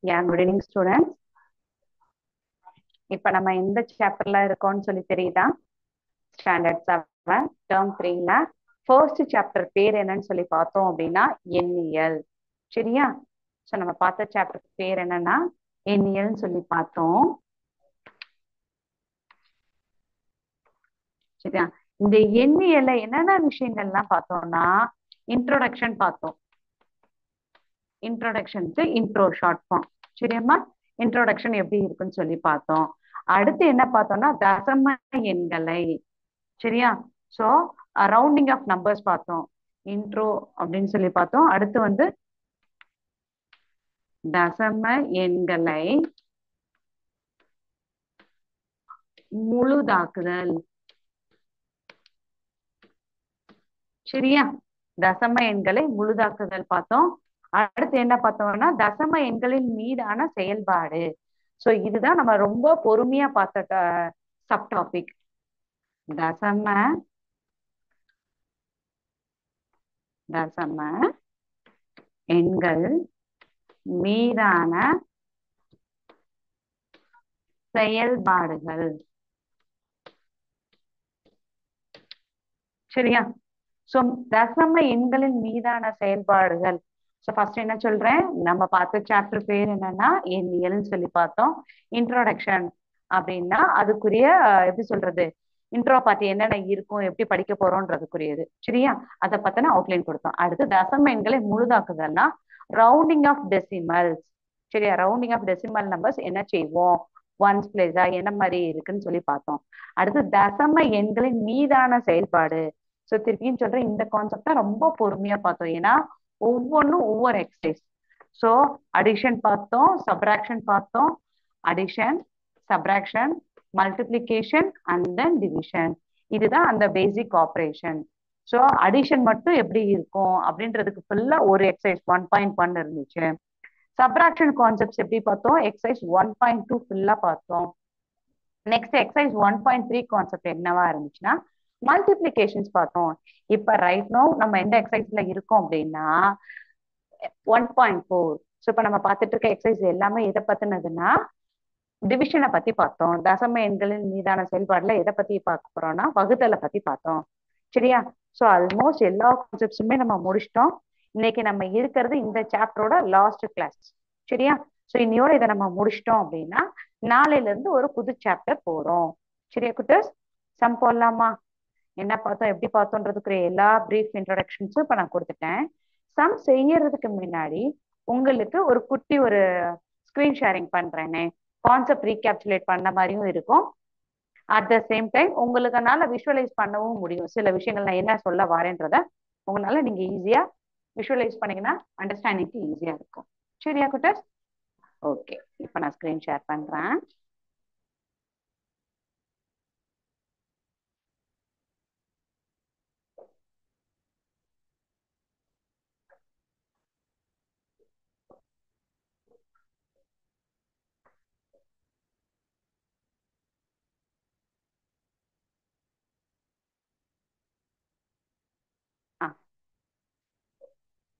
Yeah, good evening, students. இப்ப நம்ம எந்த சாப்டர்ல இருக்கோம்னு சொல்லி தெரியுதா? ஸ்டாண்டர்ட் 7 டேர்ம் 3ல ஃபர்ஸ்ட் சாப்டர் பேர் என்னன்னு சொல்லி பார்த்தோம் அப்படின்னா எண்ணியல். சரியா? சோ நம்ம பார்த்த சாப்டர் பேர் என்னன்னா எண்ணியல்னு சொல்லி பார்த்தோம். சரியா? இந்த எண்ணியல்ல என்னென்ன விஷயங்கள்லாம் பார்த்தோம்னா இன்ட்ரோடக்ஷன் பார்த்தோம். இன்ட்ரோடக்ஷனுக்கு இன்ட்ரோ ஷார்ட் ஃபார்ம். சரியாம்மா? இன்ட்ரோடக்ஷன் எப்படி இருக்குன்னு சொல்லி பார்த்தோம். அடுத்து என்ன பார்த்தோம்னா தசம எண்களை. சரியா? சோ ரவுண்டிங் ஆஃப் நம்பர்ஸ் பார்த்தோம். இன்ட்ரோ அப்படின்னு சொல்லி பார்த்தோம். அடுத்து வந்து தசம எண்களை முழுதாக்குதல். சரியா? தசம எண்களை முழுதாக்குதல் பார்த்தோம். அடுத்து என்ன பார்த்தோம்னா தசம எண்களின் மீதான செயல்பாடு. சோ இதுதான் நம்ம ரொம்ப பொறுமையா பார்த்த சப் டாபிக். தசம எண்கள் மீதான செயல்பாடுகள். சரியா? சோ தசம எண்களின் மீதான செயல்பாடுகள். சோ ஃபர்ஸ்ட் என்ன சொல்றேன், நம்ம பார்த்த சாப்டர் பேர் என்னன்னா எண்ணியல்னு சொல்லி பார்த்தோம். இன்ட்ரோடக்ஷன் அப்படின்னா அதுக்குரிய எப்படி சொல்றது, இன்ட்ரோ பார்ட்டி என்னென்ன இருக்கும், எப்படி படிக்க போறோம்ன்றதுக்குரியது. சரியா? அதை பத்தின அவுட்லைன் கொடுத்தோம். அடுத்து தசம எண்களை முழுதாக்குதல்னா ரவுண்டிங் ஆஃப் டெசிமல்ஸ். சரியா? ரவுண்டிங் ஆஃப் டெசிமல் நம்பர்ஸ் என்ன செய்வோம், ஒன்ஸ் பிளேஸா என்ன மாதிரி இருக்குன்னு சொல்லி பார்த்தோம். அடுத்து தசம எண்களின் மீதான செயல்பாடு. சோ திருப்பியும் சொல்றேன், இந்த கான்செப்டா ரொம்ப பொறுமையா பார்த்தோம். ஏன்னா ஒவ்வொன்றும் ஒவ்வொரு எக்ஸசைஸ். சோ அடிஷன் பார்த்தோம், சப்ராக்ஷன் பார்த்தோம். Addition, subtraction, multiplication and then division. இதுதான் அந்த பேசிக் ஆப்ரேஷன். சோ அடிஷன் மட்டும் எப்படி இருக்கும் அப்படின்றதுக்கு ஃபுல்லா ஒரு எக்ஸசைஸ் 1.1 இருந்துச்சு. சப்ராக்ஷன் கான்செப்ட்ஸ் எப்படி பார்த்தோம், எக்ஸசைஸ் 1.2 ஃபுல்லா பார்த்தோம். நெக்ஸ்ட் எக்ஸசைஸ் 1.3 கான்செப்ட் என்னவா இருந்துச்சுன்னா மல்டிப்ளிகேஷன்ஸ் பார்த்தோம். இப்ப ரைட் நோ நம்ம எந்த எக்ஸசைஸ்ல இருக்கோம் அப்படின்னா 1.4. ஸோ இப்ப நம்ம பார்த்துட்டு இருக்க எக்ஸசைஸ் எல்லாமே எதை பத்தினதுன்னா டிவிஷனை பத்தி பார்த்தோம். தசம எண்களின் மீதான செயல்பாடுல எதை பத்தி பார்க்க போறோம்னா வகுத்தலை பத்தி பார்த்தோம். சரியா? ஸோ ஆல்மோஸ்ட் எல்லா கான்செப்ட்ஸுமே நம்ம முடிச்சிட்டோம். இன்னைக்கு நம்ம இருக்கிறது இந்த சாப்டரோட லாஸ்ட் கிளாஸ். சரியா? ஸோ இன்னையோட இதை நம்ம முடிச்சிட்டோம் அப்படின்னா நாளையில இருந்து ஒரு புது சாப்டர் போறோம். சரியா குட்டர்ஸ்? சம் போடலாமா? என்ன பார்த்தோம், எப்படி பார்த்தோன்றதுக்குரிய எல்லா பிரீஃப் இன்ட்ரோடக்ஷன்ஸும் இப்ப நான் கொடுத்துட்டேன். சம் செய்யறதுக்கு முன்னாடி உங்களுக்கு ஒரு குட்டி ஒரு ஸ்கிரீன் ஷேரிங் பண்றேனே, கான்செப்ட் ரீகேப்சுலேட் பண்ண மாதிரியும் இருக்கும். அட் த சேம் டைம் உங்களுக்குனால விஷுவலைஸ் பண்ணவும் முடியும். சில விஷயங்கள் நான் என்ன சொல்ல வரேன்றத உங்களால நீங்க ஈஸியா விஷுவலைஸ் பண்ணீங்கன்னா அண்டர்ஸ்டாண்டிங்க்கு ஈஸியா இருக்கும். சரியா குட்டர்ஸ்? ஓகே, இப்ப நான் ஸ்கிரீன் ஷேர் பண்றேன்.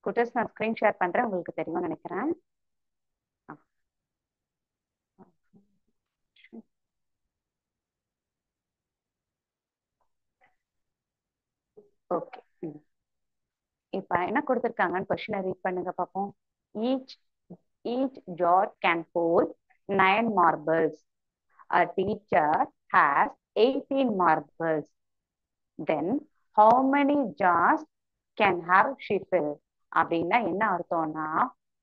குட்டர்ஸ் நான் ஸ்கிரீன் ஷேர் பண்றேன், உங்களுக்கு தெரியும்னு நினைக்கிறேன். ஓகே, இப்ப என்ன கொடுத்திருக்காங்கன்னு கொஸ்டினை ரீட் பண்ணுங்க பாப்போம். Each jar can hold 9 marbles. A teacher has 18 marbles. Then how many jars can have she fill? அப்படின்னா என்ன அர்த்தம்னா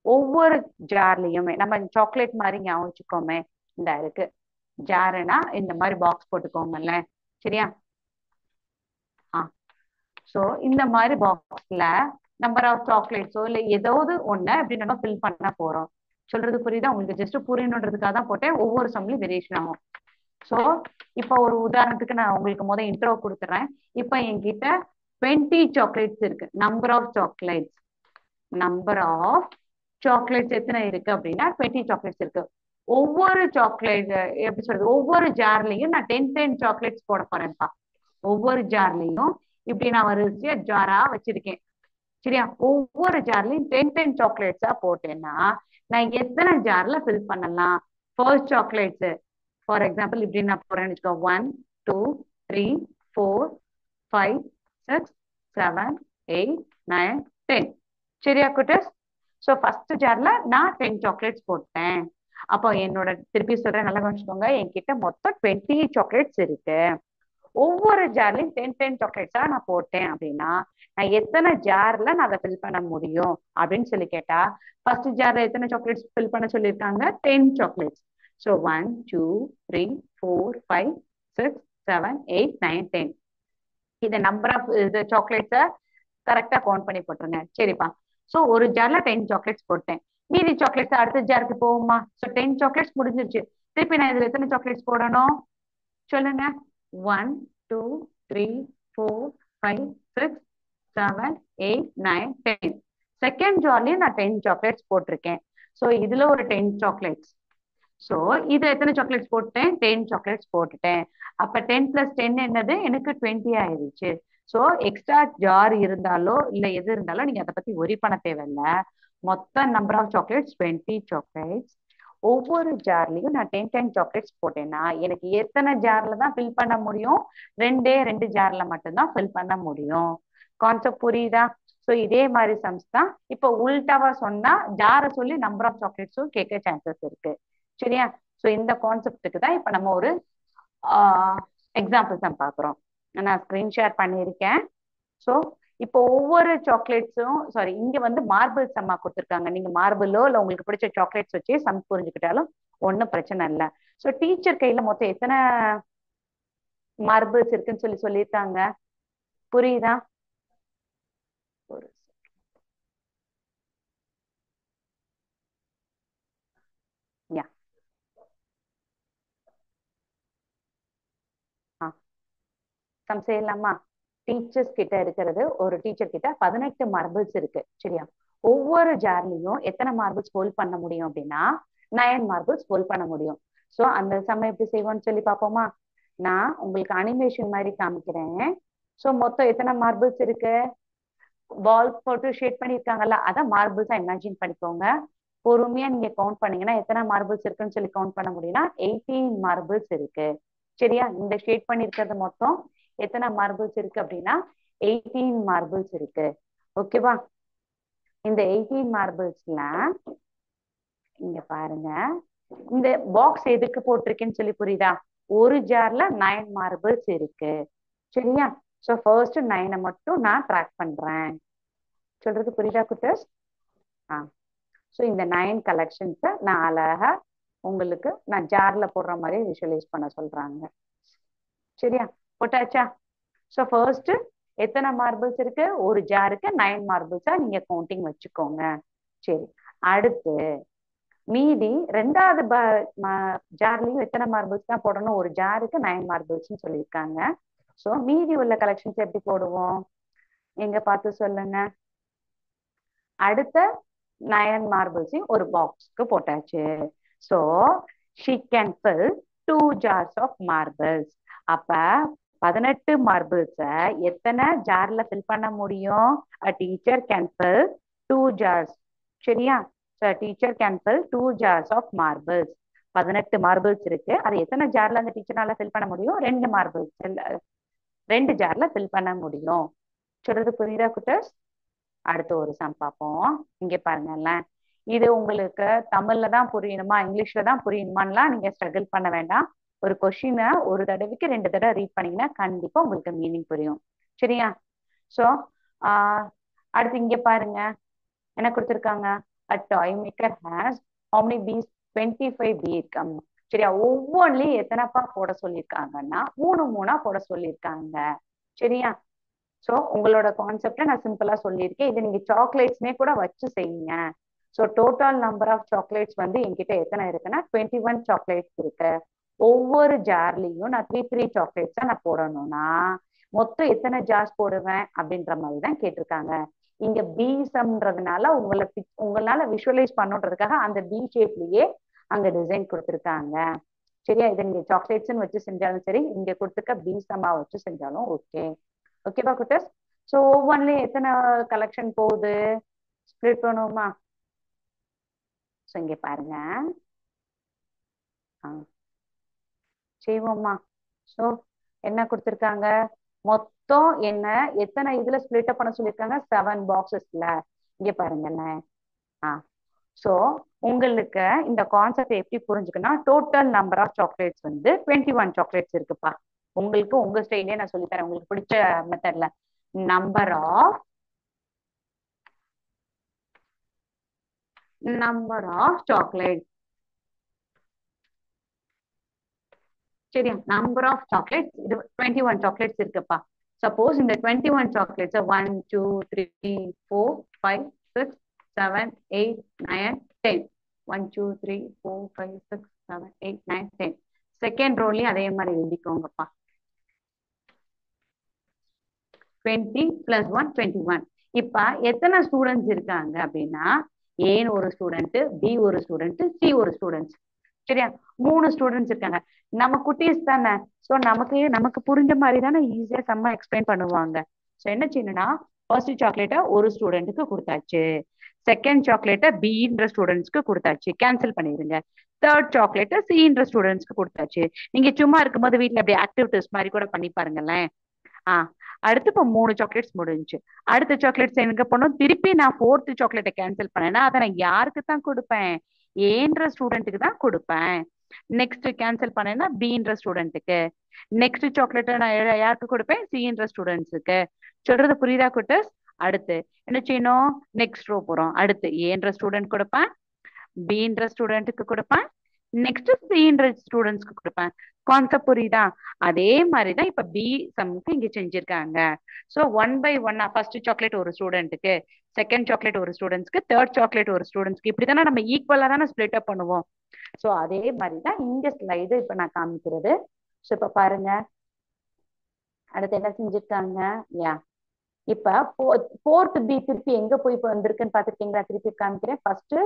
ஒவ்வொரு ஜார்லயுமே நம்ம சாக்லேட் மாதிரி ஞாபகம் வச்சுக்கோமே, இந்த இருக்கு ஜாருனா இந்த மாதிரி பாக்ஸ் போட்டுக்கோங்கல்ல. சரியா? சோ இந்த மாதிரி பாக்ஸ்ல நம்பர் ஆஃப் சாக்லேட்ஸோ இல்ல ஏதாவது ஒண்ணு அப்படி நம்ம ஃபில் பண்ண போறோம். சொல்றது புரியுதா உங்களுக்கு? ஜஸ்ட் புரியணுன்றதுக்காக தான் போட்டேன். ஒவ்வொரு சம்லையும் வேரியேஷன் ஆகும். சோ இப்ப ஒரு உதாரணத்துக்கு நான் உங்களுக்கு முதல் இன்ட்ரோ கொடுத்துறேன். இப்ப என்கிட்ட 20 சாக்லேட்ஸ் இருக்கு. நம்பர் ஆஃப் சாக்லேட்ஸ் எத்தனை இருக்கு அப்படின்னா 20 சாக்லேட்ஸ் இருக்கு. ஒவ்வொரு சாக்லேட் எப்படி சொல்றது, ஒவ்வொரு ஜார்லயும் நான் 10 சாக்லேட்ஸ் போட போறேன்ப்பா. ஒவ்வொரு ஜார்லயும் இப்படி நான் வரிசையா ஜாரா வச்சிருக்கேன். சரியா? ஒவ்வொரு ஜார்லயும் 10 சாக்லேட்ஸா போட்டேன்னா நான் எத்தனை ஜார்ல ஃபில் பண்ணலாம்? ஃபர்ஸ்ட் சாக்லேட்ஸ் ஃபார் எக்ஸாம்பிள் இப்படி நான் போறேன்னு வச்சுக்கோ, 1 2 3 4 5 6 7 8 9 10. சரியா குட்டஸ்? ஸோ ஃபர்ஸ்ட் ஜார்ல நான் 10 சாக்லேட்ஸ் போட்டேன். அப்போ என்னோட திருப்பி சொல்றேன், நல்லா கவனிச்சுக்கோங்க, என்கிட்ட மொத்தம் 20 சாக்லேட்ஸ் இருக்கு. ஒவ்வொரு ஜார்லயும் 10 சாக்லேட்ஸா நான் போட்டேன் அப்படின்னா நான் எத்தனை ஜார்ல நான் அதை ஃபில் பண்ண முடியும் அப்படின்னு சொல்லி கேட்டா, ஃபர்ஸ்ட் ஜார்ல எத்தனை சாக்லேட்ஸ் ஃபில் பண்ண சொல்லியிருக்காங்க? 10 சாக்லேட்ஸ். ஸோ 1 2 3 4 5 6 7 8 9 10. இந்த நம்பர் ஆஃப் இது சாக்லேட்ஸை கரெக்டா கவுண்ட் பண்ணி போட்டுருங்க. சரிப்பா? ஸோ ஒரு ஜார்ல 10 சாக்லேட்ஸ் போட்டேன். மீதி சாக்லேட்ஸ் அடுத்த ஜாருக்கு போகுமா? ஸோ 10 சாக்லேட்ஸ் முடிஞ்சிருச்சு. திருப்பி நான் இதுல எத்தனை சாக்லேட்ஸ் போடணும் சொல்லுங்க? 1 2 3 4 5 6 7 8 9 10. செகண்ட் ஜார்லயும் நான் 10 சாக்லேட்ஸ் போட்டிருக்கேன். ஸோ இதுல ஒரு 10 சாக்லேட்ஸ். ஸோ இது எத்தனை சாக்லேட்ஸ் போட்டேன்? 10 சாக்லேட்ஸ் போட்டுட்டேன். அப்ப 10 + 10 என்னது? எனக்கு 20 ஆயிடுச்சு. ஸோ எக்ஸ்ட்ரா ஜார் இருந்தாலோ இல்ல எது இருந்தாலும் நீங்க அதை பத்தி ஒரி பண்ண தேவையில்ல. மொத்த நம்பர் ஆஃப் சாக்லேட்ஸ் 20 சாக்லேட்ஸ். ஒவ்வொரு ஜார்லயும் நான் 10 சாக்லேட்ஸ் போட்டேன்னா எனக்கு எத்தனை ஜார்ல தான் ஃபில் பண்ண முடியும்? 2 ஜார்ல மட்டும்தான் ஃபில் பண்ண முடியும். கான்செப்ட் புரியுதா? ஸோ இதே மாதிரி சம்ஸ் தான். இப்போ உல்டாவா சொன்னா ஜாரை சொல்லி நம்பர் ஆஃப் சாக்லேட்ஸும் கேட்க சான்சஸ் இருக்கு. சரியா? ஸோ இந்த கான்செப்டுக்கு தான் இப்ப நம்ம ஒரு எக்ஸாம்பிள் சம் பாக்குறோம். நான் ஸ்கிரீன் ஷேர் பண்ணியிருக்கேன். ஸோ இப்போ ஒவ்வொரு சாக்லேட்ஸும் சாரி, இங்க வந்து மார்பிள் சம்மா கொடுத்துருக்காங்க. நீங்க மார்பிளோ இல்ல உங்களுக்கு பிடிச்ச சாக்லேட்ஸ் வச்சு சம் புரிஞ்சுக்கிட்டாலும் ஒன்றும் பிரச்சனை இல்லை. ஸோ டீச்சர் கையில மொத்தம் எத்தனை மார்பிள்ஸ் இருக்குன்னு சொல்லியிருக்காங்க? புரியுதா? ஒரு யா சம் செய்யலாமா? டீச்சர்ஸ் கிட்ட இருக்கிறது, ஒரு டீச்சர் கிட்ட 18 மார்பிள்ஸ் இருக்கு. சரியா? ஒவ்வொரு ஜார்லயும் எத்தனை மார்பிள்ஸ் ஹோல்ட் பண்ண முடியும் அப்படின்னா 9 மார்பிள்ஸ் ஹோல்ட் பண்ண முடியும். ஸோ அந்த சமயம் எப்படி செய்வோம்னு சொல்லி பார்ப்போமா? நான் உங்களுக்கு அனிமேஷன் மாதிரி காமிக்கிறேன். ஸோ மொத்தம் எத்தனை மார்பிள்ஸ் இருக்கு? பால் போட்டு ஷேட் பண்ணியிருக்காங்கல்ல, அதான் மார்பிள்ஸா இமேஜின் பண்ணிக்கோங்க. பொறுமையா நீங்க கவுண்ட் பண்ணீங்கன்னா எத்தனை மார்பிள்ஸ் இருக்குன்னு சொல்லி கவுண்ட் பண்ண முடியும்னா 18 மார்பிள்ஸ் இருக்கு. சரியா? இந்த ஷேட் பண்ணிருக்கிறது மொத்தம் எத்தனை மார்பிள்ஸ் இருக்கு அப்படின்னா 18 மார்பிள்ஸ் இருக்கு. ஓகேவா? இந்த 18 மார்பிள்ஸ்ல இங்க பாருங்க, இந்த பாக்ஸ் எதுக்கு போட்டிருக்கேன்னு சொல்லி புரியுதா? ஒரு ஜார்ல 9 மார்பிள்ஸ் இருக்கு. சரியா? சோ ஃபர்ஸ்ட் 9 மட்டும் நான் ட்ராக் பண்றேன். சொல்றது புரியுதா குட்டஸ்? ஸோ இந்த 9 கலெக்ஷன்ஸை நான் அழகா உங்களுக்கு நான் ஜார்ல போடுற மாதிரி விஷுவலைஸ் பண்ண சொல்றாங்க. சரியா? போட்டாச்சா? ஸோ ஃபர்ஸ்ட் எத்தனை மார்பிள்ஸ் இருக்கு? ஒரு ஜாருக்கு 9 மார்பிள்ஸா நீங்க கவுண்டிங் வச்சுக்கோங்க. சரி, அடுத்து மீதி ரெண்டாவது ஜார்லயும் எத்தனை மார்பிள்ஸ் தான் போடணும்? ஒரு ஜாருக்கு 9 மார்பிள்ஸ்ன்னு சொல்லியிருக்காங்க. ஸோ மீதி உள்ள கலெக்ஷன்ஸ் எப்படி போடுவோம்? எங்க பார்த்து சொல்லுங்க. அடுத்த 9 மார்பிள்ஸையும் ஒரு பாக்ஸ்க்கு போட்டாச்சு. So she can fill 2 jars of marbles. அப்ப 18 மார்பிள்ஸ எத்தனை ஜார்ல ஃபில் பண்ண முடியும்? a teacher can fill 2 jars. சரியா? so a teacher can fill 2 jars of marbles. 18 marbles இருக்கு. அது எத்தனை ஜார்ல அந்த டீச்சர்னால ஃபில் பண்ண முடியும்? 2 மார்பிள்ஸ் 2 ஜார்ல ஃபில் பண்ண முடியும். சொல்றது புரியுதா குட்டர்ஸ்? அடுத்து ஒரு சம் பார்ப்போம். இங்க பாருங்கல்ல, இது உங்களுக்கு தமிழ்ல தான் புரியணுமா இங்கிலீஷ்ல தான் புரியணுமான்லாம் நீங்க ஸ்ட்ரகிள் பண்ண வேண்டாம். ஒரு கொஸ்டினை ஒரு தடவைக்கு 2 தடவை ரீட் பண்ணீங்கன்னா கண்டிப்பா உங்களுக்கு மீனிங் புரியும். சரியா? ஸோ அடுத்து இங்க பாருங்க என்ன கொடுத்துருக்காங்க? a toy maker has how many bees? 25 bee இருக்கும். சரியா? ஒவ்வொன்றிலையும் எத்தனைப்பா போட சொல்லியிருக்காங்கன்னா 3 போட சொல்லியிருக்காங்க. சரியா? ஸோ உங்களோட கான்செப்டை நான் சிம்பிளா சொல்லியிருக்கேன். இது நீங்க சாக்லேட்ஸ்மே கூட வச்சு செய்யுங்க. So total number of chocolates வந்து என்கிட்ட எத்தனை இருக்குன்னா 21 சாக்லேட்ஸ் இருக்கு. ஒவ்வொரு ஜார்லையும் நான் 3 சாக்லேட்ஸ் தான் நான் போடணும்னா மொத்தம் எத்தனை ஜார்ஸ் போடுவேன் அப்படின்ற மாதிரி தான் கேட்டிருக்காங்க. இங்க பி சம்ன்றதுனால உங்களால விஷுவலைஸ் பண்ணுன்றதுக்காக அந்த பி ஷேப்லயே அங்க டிசைன் கொடுத்துருக்காங்க. சரியா? இதை நீங்க சாக்லேட்ஸ்ன்னு வச்சு செஞ்சாலும் சரி, இங்க கொடுத்துருக்க பி சம்மா வச்சு செஞ்சாலும் ஓகே. ஓகேவா குட்டர்ஸ்? சோ ஒவ்வொன்லயும் எத்தனை கலெக்ஷன் போகுது, ஸ்ப்ளிட் பண்ணுவோமா? சோ இங்க பாருங்க. ஆ, செய்வோமா? சோ என்ன கொடுத்திருக்காங்க, மொத்தம் என்ன எத்தனை இதுல ஸ்பிளிட் அப் பண்ண சொல்லியிருக்காங்க, 7 பாக்ஸஸ்ல. இங்க பாருங்களேன். ஆ, சோ உங்களுக்கு இந்த கான்செப்ட் எப்படி புரிஞ்சுக்கணும், டோட்டல் நம்பர் ஆஃப் சாக்லேட்ஸ் வந்து 21 சாக்லேட்ஸ் இருக்குப்பா. உங்களுக்கு உங்க ஸ்டைலே நான் சொல்லித்தரேன், உங்களுக்கு பிடிச்ச மெத்தட்ல. நம்பர் ஆஃப் சாக்லேட், சரியா? நம்பர் ஆஃப் சாக்லேட்ஸ் இது 21 சாக்லேட்ஸ் இருக்குப்பா. சப்போஸ் இந்த 21 சாக்லேட்ஸ் 1 2 3 4 5 6 7 8 9 10. 1 2 3 4 5 6 7 8 9 10. செகண்ட் ரோலையும் அதே மாதிரி எழுதிக்கோங்கப்பா. 20 + 1 21. இப்ப எத்தனை ஸ்டூடெண்ட்ஸ் இருக்காங்க அப்படின்னா, ஏன்னு ஒரு ஸ்டூடெண்ட், பி ஒரு ஸ்டூடெண்ட், சி ஒரு ஸ்டூடெண்ட், சரியா? 3 ஸ்டூடெண்ட்ஸ் இருக்காங்க. நம்ம குட்டீஸ் தானே, சோ நமக்கு நமக்கு புரிஞ்ச மாதிரி தானே ஈஸியா செம்ம எக்ஸ்பிளைன் பண்ணுவாங்க. சோ என்ன செய்யணும்னா, ஃபர்ஸ்ட் சாக்லேட்டை ஒரு ஸ்டூடெண்ட்டுக்கு கொடுத்தாச்சு, செகண்ட் சாக்லேட்டை பின்ற ஸ்டூடெண்ட்ஸ்க்கு கொடுத்தாச்சு, கேன்சல் பண்ணிருங்க. தேர்ட் சாக்லேட்டை சின்ற ஸ்டூடெண்ட்ஸ்க்கு கொடுத்தாச்சு. நீங்க சும்மா இருக்கும்போது வீட்ல அப்படி ஆக்டிவிட்டிஸ் மாதிரி கூட பண்ணி பாருங்களேன். ஆஹ் அடுத்து இப்ப 3 சாக்லேட்ஸ் முடிஞ்சு, அடுத்த சாக்லேட்ஸ் எனக்கு பண்ணும், திருப்பி நான் ஃபோர்த் சாக்லேட்டை கேன்சல் பண்ணேன்னா அதை நான் யாருக்கு தான் கொடுப்பேன், ஏன்ற ஸ்டூடெண்ட்டுக்கு தான் கொடுப்பேன். நெக்ஸ்ட் கேன்சல் பண்ணேன்னா பின்ற ஸ்டூடெண்ட்டுக்கு. நெக்ஸ்ட் சாக்லேட்டை நான் யாருக்கு கொடுப்பேன், சின்ற ஸ்டூடெண்ட்ஸுக்கு. சொல்றது புரியுதா குட்டஸ்? அடுத்து என்ன செய்யணும், நெக்ஸ்ட் ரோ போறோம். அடுத்து ஏன்ற ஸ்டூடெண்ட் கொடுப்பேன், பின்ற ஸ்டூடெண்ட்டுக்கு கொடுப்பேன், நெக்ஸ்ட் சின்ற ஸ்டூடெண்ட்ஸ்க்கு கொடுப்பேன். கான்செப்ட் புரியுதா? அதே மாதிரிதான் இப்ப பி சம்க்கு இங்க செஞ்சிருக்காங்க. சோ 1 by 1 ஃபர்ஸ்ட் சாக்லேட் ஒரு ஸ்டூடெண்ட்டுக்கு, செகண்ட் சாக்லேட் ஒரு ஸ்டூடெண்ட்ஸ்க்கு, தேர்ட் சாக்லேட் ஒரு ஸ்டூடெண்ட்ஸ்க்கு, இப்படித்தானே நம்ம ஈக்குவலா தானே ஸ்பிளிட் அப் பண்ணுவோம். சோ அதே மாதிரிதான் இந்த ஸ்லைடு இப்ப நான் காமிக்கிறது. சோ இப்ப பாருங்க, அடுத்து என்ன செஞ்சிருக்காங்க. யா, இப்ப ஃபோர்த் பி திருப்பி எங்க போய் இப்ப வந்திருக்குன்னு பாத்துருக்கீங்களா? திருப்பி காமிக்கிறேன். ஃபர்ஸ்ட்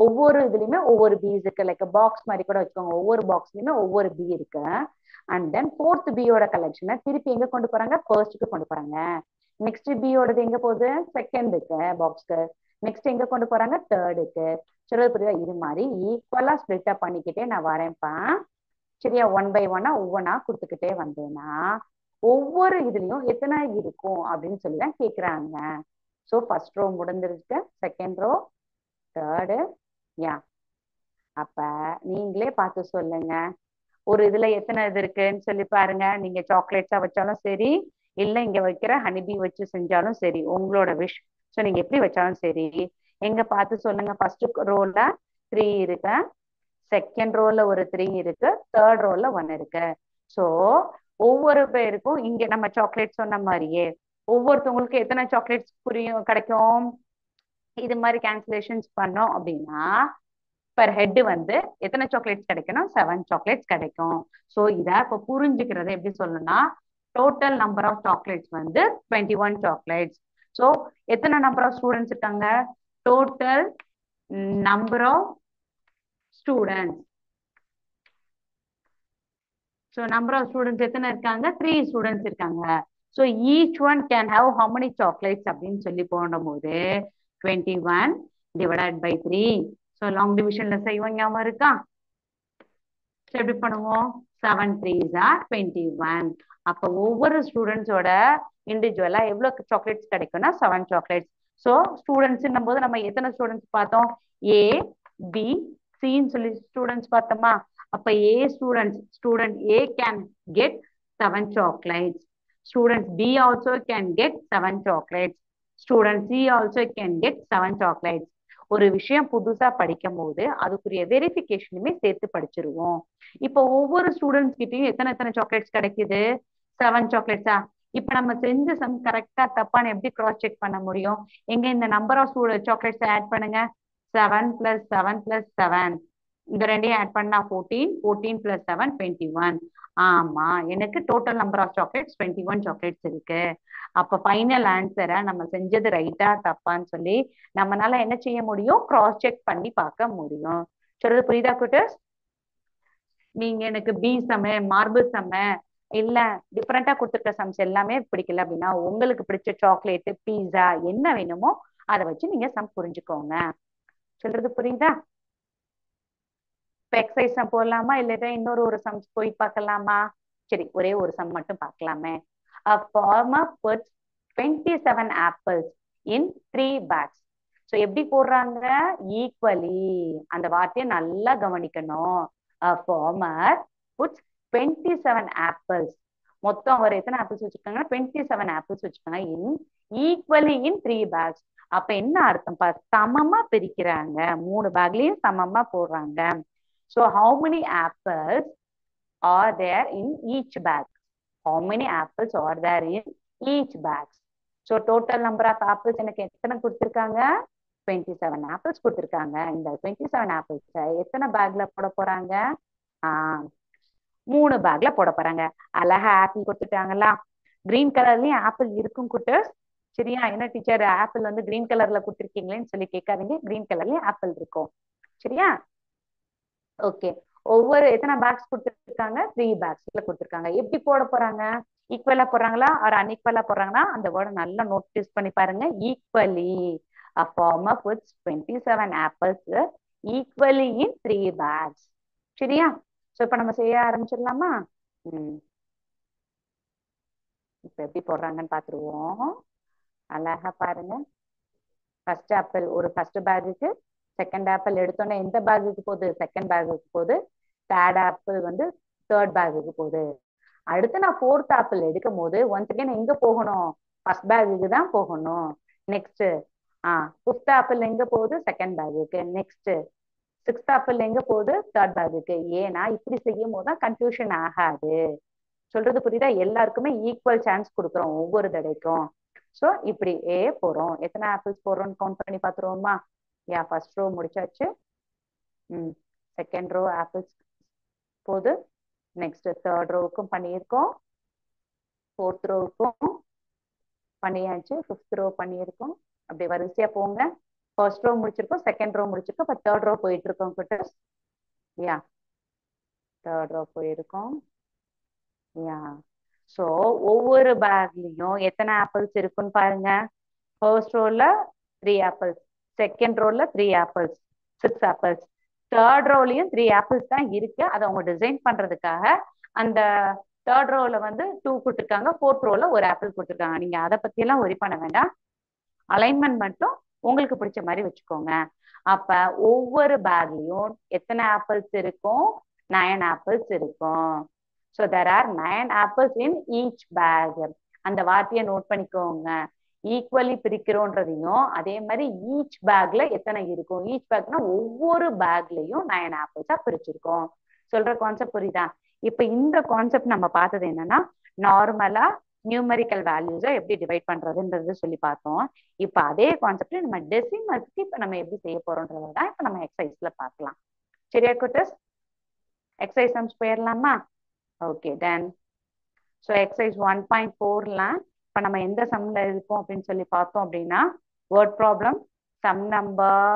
ஒவ்வொரு இதுலயுமே ஒவ்வொரு பி இருக்கு, லைக் பாக்ஸ் மாதிரி கூட வச்சுக்கோங்க. ஒவ்வொரு பாக்ஸ்லயுமே ஒவ்வொரு பி இருக்கு. அண்ட் தென் ஃபோர்த் பியோட கலெக்ஷனை திருப்பி எங்க கொண்டு போறாங்க, ஃபர்ஸ்ட்க்கு கொண்டு போறாங்க. நெக்ஸ்ட் பியோடது எங்க போகுது, செகண்டுக்கு பாக்ஸ்க்கு. நெக்ஸ்ட் எங்க கொண்டு போறாங்க, தேர்டுக்கு. சொல்றது புரியுதா? இது மாதிரி ஈக்குவலா ஸ்பிளிட் அப் பண்ணிக்கிட்டே நான் வரேன்ப்பா. சரியா? 1 by 1 ஒவ்வொன்னா கொடுத்துக்கிட்டே வந்தேன்னா ஒவ்வொரு இதுலயும் எத்தனை இருக்கும் அப்படின்னு சொல்லி தான் கேக்குறாங்க. சோ ஃபர்ஸ்ட் ரோ முடிஞ்சிருக்கு, செகண்ட் ரோ, தேர்டு. யா, அப்ப நீங்களே பார்த்து சொல்லுங்க, ஒரு இதுல எத்தனை இது இருக்குன்னு சொல்லி பாருங்க. நீங்க சாக்லேட்ஸா வச்சாலும் சரி, இல்ல இங்க வைக்கிற ஹனிபி வச்சு செஞ்சாலும் சரி, உங்களோட விஷ். சோ நீங்க எப்படி வச்சாலும் சரி, எங்க பார்த்து சொல்லுங்க. ஃபர்ஸ்ட் ரோல 3 இருக்கு, செகண்ட் ரோல ஒரு 3 இருக்கு, தேர்ட் ரோல 1 இருக்கு. சோ ஒவ்வொரு பேருக்கும் இங்க நம்ம சாக்லேட் சொன்ன மாதிரியே ஒவ்வொருத்தவங்களுக்கு எத்தனை சாக்லேட்ஸ் புரியும் கிடைக்கும். இது மாதிரி கேன்சலேஷன்ஸ் பண்ணோம் அப்படின்னா பர் ஹெட் வந்து எத்தனை சாக்லேட்ஸ் கிடைக்கணும், 7 சாக்லேட்ஸ் கிடைக்கும். சோ இத இப்ப புரிஞ்சுக்கிறது எப்படி சொல்லணும்னா, டோட்டல் நம்பர் ஆஃப் சாக்லேட்ஸ் வந்து 21 சாக்லேட்ஸ். சோ எத்தனை நம்பர் ஆஃப் ஸ்டூடெண்ட்ஸ் இருக்காங்க, total number of students. So number of students எத்தனை இருக்காங்க, 3 ஸ்டூடெண்ட்ஸ் இருக்காங்க. So each one can have how many chocolates அப்படின்னு சொல்லி போடும்போது 21 divided by 3. ஸோ லாங் டிவிஷன்ல செய்வோம், ஞாபகம் இருக்கா? ஸோ எப்படி பண்ணுவோம், 7 3s are 21. அப்போ ஒவ்வொரு ஸ்டூடெண்ட்ஸோட இண்டிவிஜுவலா எவ்வளவு சாக்லேட்ஸ் கிடைக்கும்னா 7 சாக்லேட்ஸ். ஸோ ஸ்டூடெண்ட்ஸ் போது நம்ம எத்தனை ஸ்டூடெண்ட்ஸ் பார்த்தோம், ஏ பி சின்னு சொல்லி ஸ்டூடெண்ட்ஸ் பார்த்தோமா? அப்ப A student A can get 7 chocolates. Student B also can get 7 chocolates. Student C also can get 7 chocolates. ஒரு விஷயம் புதுசா படிக்கும் போது அதுக்குரிய வெரிஃபிகேஷனுமே சேர்த்து படிச்சிருவோம். இப்போ ஒவ்வொரு ஸ்டூடெண்ட்ஸ் கிட்டயும் எத்தனை எத்தனை சாக்லேட்ஸ் கிடைக்குது, 7 சாக்லேட்ஸா? இப்ப நம்ம செஞ்ச சம் கரெக்டா தப்பான்னு எப்படி கிராஸ் செக் பண்ண முடியும்? எங்க இந்த நம்பர் ஆஃப் சாக்லேட்ஸ் ஆட் பண்ணுங்க. 7 + 7 + 7, இந்த ரெண்டையும் ஆட் பண்ணா 14, 14 + 7 21. ஆமா, எனக்கு total number of chocolates 21 chocolates இருக்கு. அப்ப ஃபைனல் ஆன்சரை நம்ம செஞ்சது ரைட்டா தப்பான்னு சொல்லி நம்மளால என்ன செய்ய முடியும், கிராஸ் செக் பண்ணி பார்க்க முடியும். சொல்றது புரியுதா குட்டஸ்? நீங்க எனக்கு பி சம மார்பிள் சம இல்ல டிஃப்ரெண்டா கொடுத்துருக்க சம்ஸ் எல்லாமே பிடிக்கல அப்படின்னா உங்களுக்கு பிடிச்ச சாக்லேட் பீஸா என்ன வேணுமோ அதை வச்சு நீங்க சம் புரிஞ்சுக்கோங்க. சொல்றது புரியுதா? இப்ப எக்ஸசைஸ் சம் போடலாமா இல்ல இன்னொரு ஒரு சம்ஸ் போய் பார்க்கலாமா? சரி, ஒரே ஒரு சம் மட்டும் பார்க்கலாமே. A farmer puts 27 apples in 3 bags. So எப்படி போடுறாங்க? ஈக்குவலி. அந்த வார்த்தையை நல்லா கவனிக்கணும். A farmer puts 27 apples. மொத்தம் அவர் எத்தனை ஆப்பிள்ஸ் வச்சிருக்காங்க? 27 ஆப்பிள்ஸ் வச்சிருக்காங்க. ஈக்குவலி இன் 3 bags. அப்ப என்ன அர்த்தம்? சமமா பிரிக்கிறாங்க, 3 பேக்லயும் சமமா போடுறாங்க. So how many apples are there in each bag? How many apples are there in each bag? So total number of apples எனக்கு எத்தனை கொடுத்திருக்காங்க? 27 apples கொடுத்திருக்காங்க. இந்த 27 apples எத்தனை பேக்ல போட போறாங்க? 3 பேக்ல போட போறாங்க. அழகா ஆப்பிள் கொடுத்துட்டாங்களா? கிரீன் கலர்லயும் ஆப்பிள் இருக்கும் குட்டர்ஸ். சரியா? என்ன டீச்சர் ஆப்பிள் வந்து கிரீன் கலர்ல கொடுத்துருக்கீங்களேன்னு சொல்லி கேட்காதீங்க. கிரீன் கலர்லயும் ஆப்பிள் இருக்கும். சரியா? ஓகே. ஒவ்வொரு எத்தனை பேக்ஸ் கொடுத்துருக்காங்க? 3 பேக்ஸ்ல கொடுத்துருக்காங்க. எப்படி போட போறாங்க? ஈக்குவலா போடுறாங்களா ஒரு அன்இக்குவலா போடுறாங்கன்னா அந்த வேர்டை நல்லா நோட்டீஸ் பண்ணி பாருங்க. Equally. A farmer puts 27 apples equally in 3 bags. சரியா? சோ இப்ப நம்ம செய்ய ஆரம்பிச்சிடலாமா? இப்ப எப்படி போடுறாங்கன்னு பாத்துருவோம். அழகா பாருங்க. ஃபர்ஸ்ட் ஆப்பிள் ஒரு ஃபர்ஸ்ட் பேக்குக்கு, செகண்ட் ஆப்பிள் எடுத்தோன்னே எந்த பேக்குக்கு போகுது? செகண்ட் பேக்குக்கு போகுது. தேர்ட் ஆப்பிள் வந்து தேர்ட் பேக்குக்கு போகுது. அடுத்து நான் ஃபோர்த் ஆப்பிள் எடுக்கும் போது ஒன்ஸ் அகைன் எங்க போகணும்? ஃபர்ஸ்ட் பேக்குக்கு தான் போகணும். நெக்ஸ்ட் ஃபிஃப்த் ஆப்பிள் எங்க போகுது? செகண்ட் பேக்குக்கு. நெக்ஸ்ட் சிக்ஸ்த் ஆப்பிள் எங்க போகுது? தேர்ட் பேக்குக்கு. ஏன்னா இப்படி செய்யும் போது தான் கன்ஃபியூஷன் ஆகாது. சொல்றது புரியுதா? எல்லாருக்குமே ஈக்குவல் சான்ஸ் கொடுக்குறோம் ஒவ்வொரு தடைக்கும். ஸோ இப்படி போறோம். எத்தனை ஆப்பிள்ஸ் போடுறோம்னு கவுண்ட் பண்ணி பார்த்துருவோமா? ஃபர்ஸ்ட் ரோ முடிச்சாச்சு. செகண்ட் ரோ ஆப்பிள்ஸ் போகுது. நெக்ஸ்ட் தேர்ட் ரோவுக்கும் பண்ணியிருக்கோம், ஃபோர்த் ரோவுக்கும் பண்ணியாச்சு, ஃபிஃப்த் ரோ பண்ணியிருக்கோம். அப்படி வரிசையா போங்க. ஃபர்ஸ்ட் ரோ முடிச்சிருக்கோம், செகண்ட் ரோ முடிச்சிருக்கோம், இப்போ தேர்ட் ரோ போயிட்டு இருக்கோம் குட்டர்ஸ். தேர்ட் ரோ போயிருக்கோம். ஸோ ஒவ்வொரு பேக்லயும் எத்தனை ஆப்பிள்ஸ் இருக்குன்னு பாருங்க. ஃபர்ஸ்ட் ரோல 3 ஆப்பிள்ஸ், செகண்ட் ரோல 3 ஆப்பிள்ஸ், 6 ஆப்பிள்ஸ். தேர்ட் ரோலயும் 3 ஆப்பிள்ஸ் தான் இருக்கு. அதை அவங்க டிசைன் பண்றதுக்காக அந்த தேர்ட் ரோல வந்து 2 கொடுத்துருக்காங்க, ஃபோர்த் ரோல ஒரு ஆப்பிள் கொடுத்துருக்காங்க. நீங்க அதை பத்தி எல்லாம் ஒரி பண்ண வேண்டாம். அலைன்மெண்ட் மட்டும் உங்களுக்கு பிடிச்ச மாதிரி வச்சுக்கோங்க. அப்ப ஒவ்வொரு பேக்லயும் எத்தனை ஆப்பிள்ஸ் இருக்கும்? 9 ஆப்பிள்ஸ் இருக்கும். So there are 9 apples in each bag. அந்த வார்த்தையை நோட் பண்ணிக்கோங்க. ஈக்குவலி பிரிக்கிறோன்றதையும் அதே மாதிரி ஈச் பேக்ல எத்தனை இருக்கும்? ஈச் பேக்னா ஒவ்வொரு பேக்லயும் 9 ஆப்பிள்ஸா பிரிச்சிருக்கோம். சொல்ற கான்செப்ட் புரியுதா? இப்ப இந்த கான்செப்ட் நம்ம பார்த்தது என்னன்னா, நார்மலா நியூமெரிக்கல் வேல்யூஸை எப்படி டிவைட் பண்றதுன்றது சொல்லி பார்த்தோம். இப்ப அதே கான்செப்ட் நம்ம டெசிமல்ஸ்க்கு இப்ப நம்ம எப்படி செய்ய போறோம்ன்றதான் இப்ப நம்ம எக்ஸசைஸ்ல பார்க்கலாம். சரியா குட்டஸ்? எக்ஸசைஸ் சம்ஸ் போயிடலாமா? Okay done. ஸோ எக்ஸசைஸ் 1.4ல இப்போ நம்ம எந்த சம்ல இருக்கோம் அப்படின்னு சொல்லி பார்த்தோம் அப்படின்னா, word problem sum number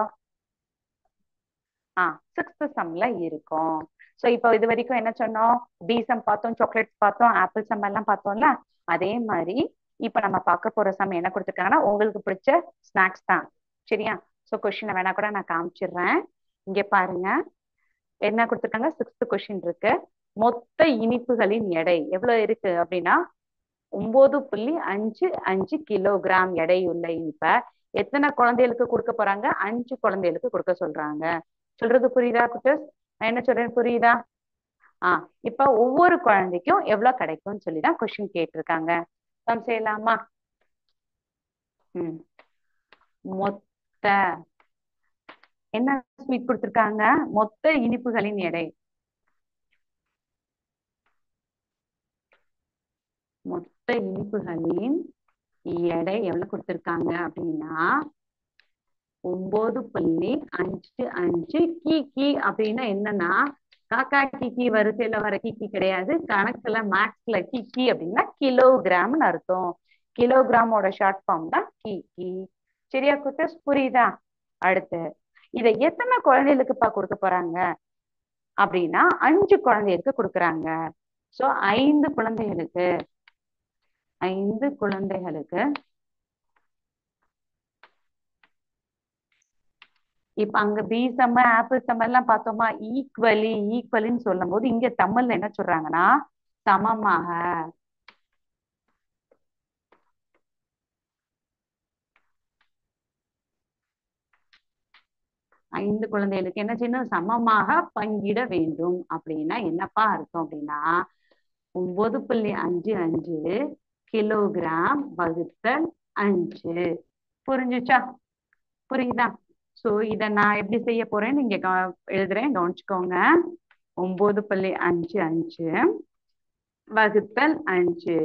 6th சம்ல இருக்கும். ஸோ இப்போ இது வரைக்கும் என்ன சொன்னோம்? பி சம் பார்த்தோம், சாக்லேட்ஸ் பார்த்தோம், ஆப்பிள் சம் எல்லாம் பார்த்தோம்ல. அதே மாதிரி இப்போ நம்ம பார்க்க போற சம் என்ன கொடுத்துருக்காங்கன்னா, உங்களுக்கு பிடிச்ச ஸ்நாக்ஸ் தான். சரியா? ஸோ கொஸ்டினை வேணா கூட நான் காமிச்சிடுறேன். இங்க பாருங்க என்ன கொடுத்துருக்காங்க. 6th கொஸ்டின் இருக்கு. மொத்த இனிப்புகளின் எடை எவ்வளவு இருக்கு அப்படின்னா 9.55 கிலோகிராம் எடை உள்ள இனிப்பை எத்தனை குழந்தைகளுக்கு கொடுக்க போறாங்க? 5 குழந்தைகளுக்கு கொடுக்க சொல்றாங்க. சொல்றது புரியுதா குட்டஸ்? நான் என்ன சொல்றேன் புரியுதா? இப்ப ஒவ்வொரு குழந்தைக்கும் எவ்வளவு கிடைக்கும்னு சொல்லிதான் கொஸ்டின் கேட்டிருக்காங்க. சம் செய்யலாமா? மொத்த என்ன ஸ்வீட் கொடுத்திருக்காங்க? மொத்த இனிப்புகளின் எடை, மொத்த இனிப்புகளின் எடை எவ்வளவு கொடுத்திருக்காங்க அப்படின்னா 9.55 கி அப்படின்னா என்னன்னா, காக்கா கிக்கி வரிசையில வர கிக்கி கிடையாது. கணக்குல மேக்ஸ்ல கிக்கி அப்படின்னா கிலோகிராம்னு அர்த்தம். கிலோகிராமோட ஷார்ட் ஃபார்ம் தான் கிக்கி. சரியா குட்டஸ்? புரியுதா? அடுத்து இதை எத்தனை குழந்தைகளுக்குப்பா கொடுக்க போறாங்க அப்படின்னா 5 குழந்தைகளுக்கு கொடுக்குறாங்க. சோ 5 குழந்தைகளுக்கு 5 குழந்தைகளுக்கு இப்ப அங்க பி சம் ஆப்பிள் சம் எல்லாம் பார்த்தோமா, ஈக்குவலின்னு சொல்லும் போது இங்க தமிழ்ல என்ன சொல்றாங்கன்னா சமமாக. 5 குழந்தைகளுக்கு என்ன செய்யணும், சமமாக பங்கிட வேண்டும். அப்படின்னா என்னப்பா அர்த்தம் அப்படின்னா 9.55 கிலோகிராம் வகுத்தல் 5. புரிஞ்சுச்சா? புரியுதா? சோ இத நான் எப்படி செய்ய போறேன்னு நீங்க எழுதுறேன், கவனிச்சுக்கோங்க. 9.55 வகுத்தல் 5.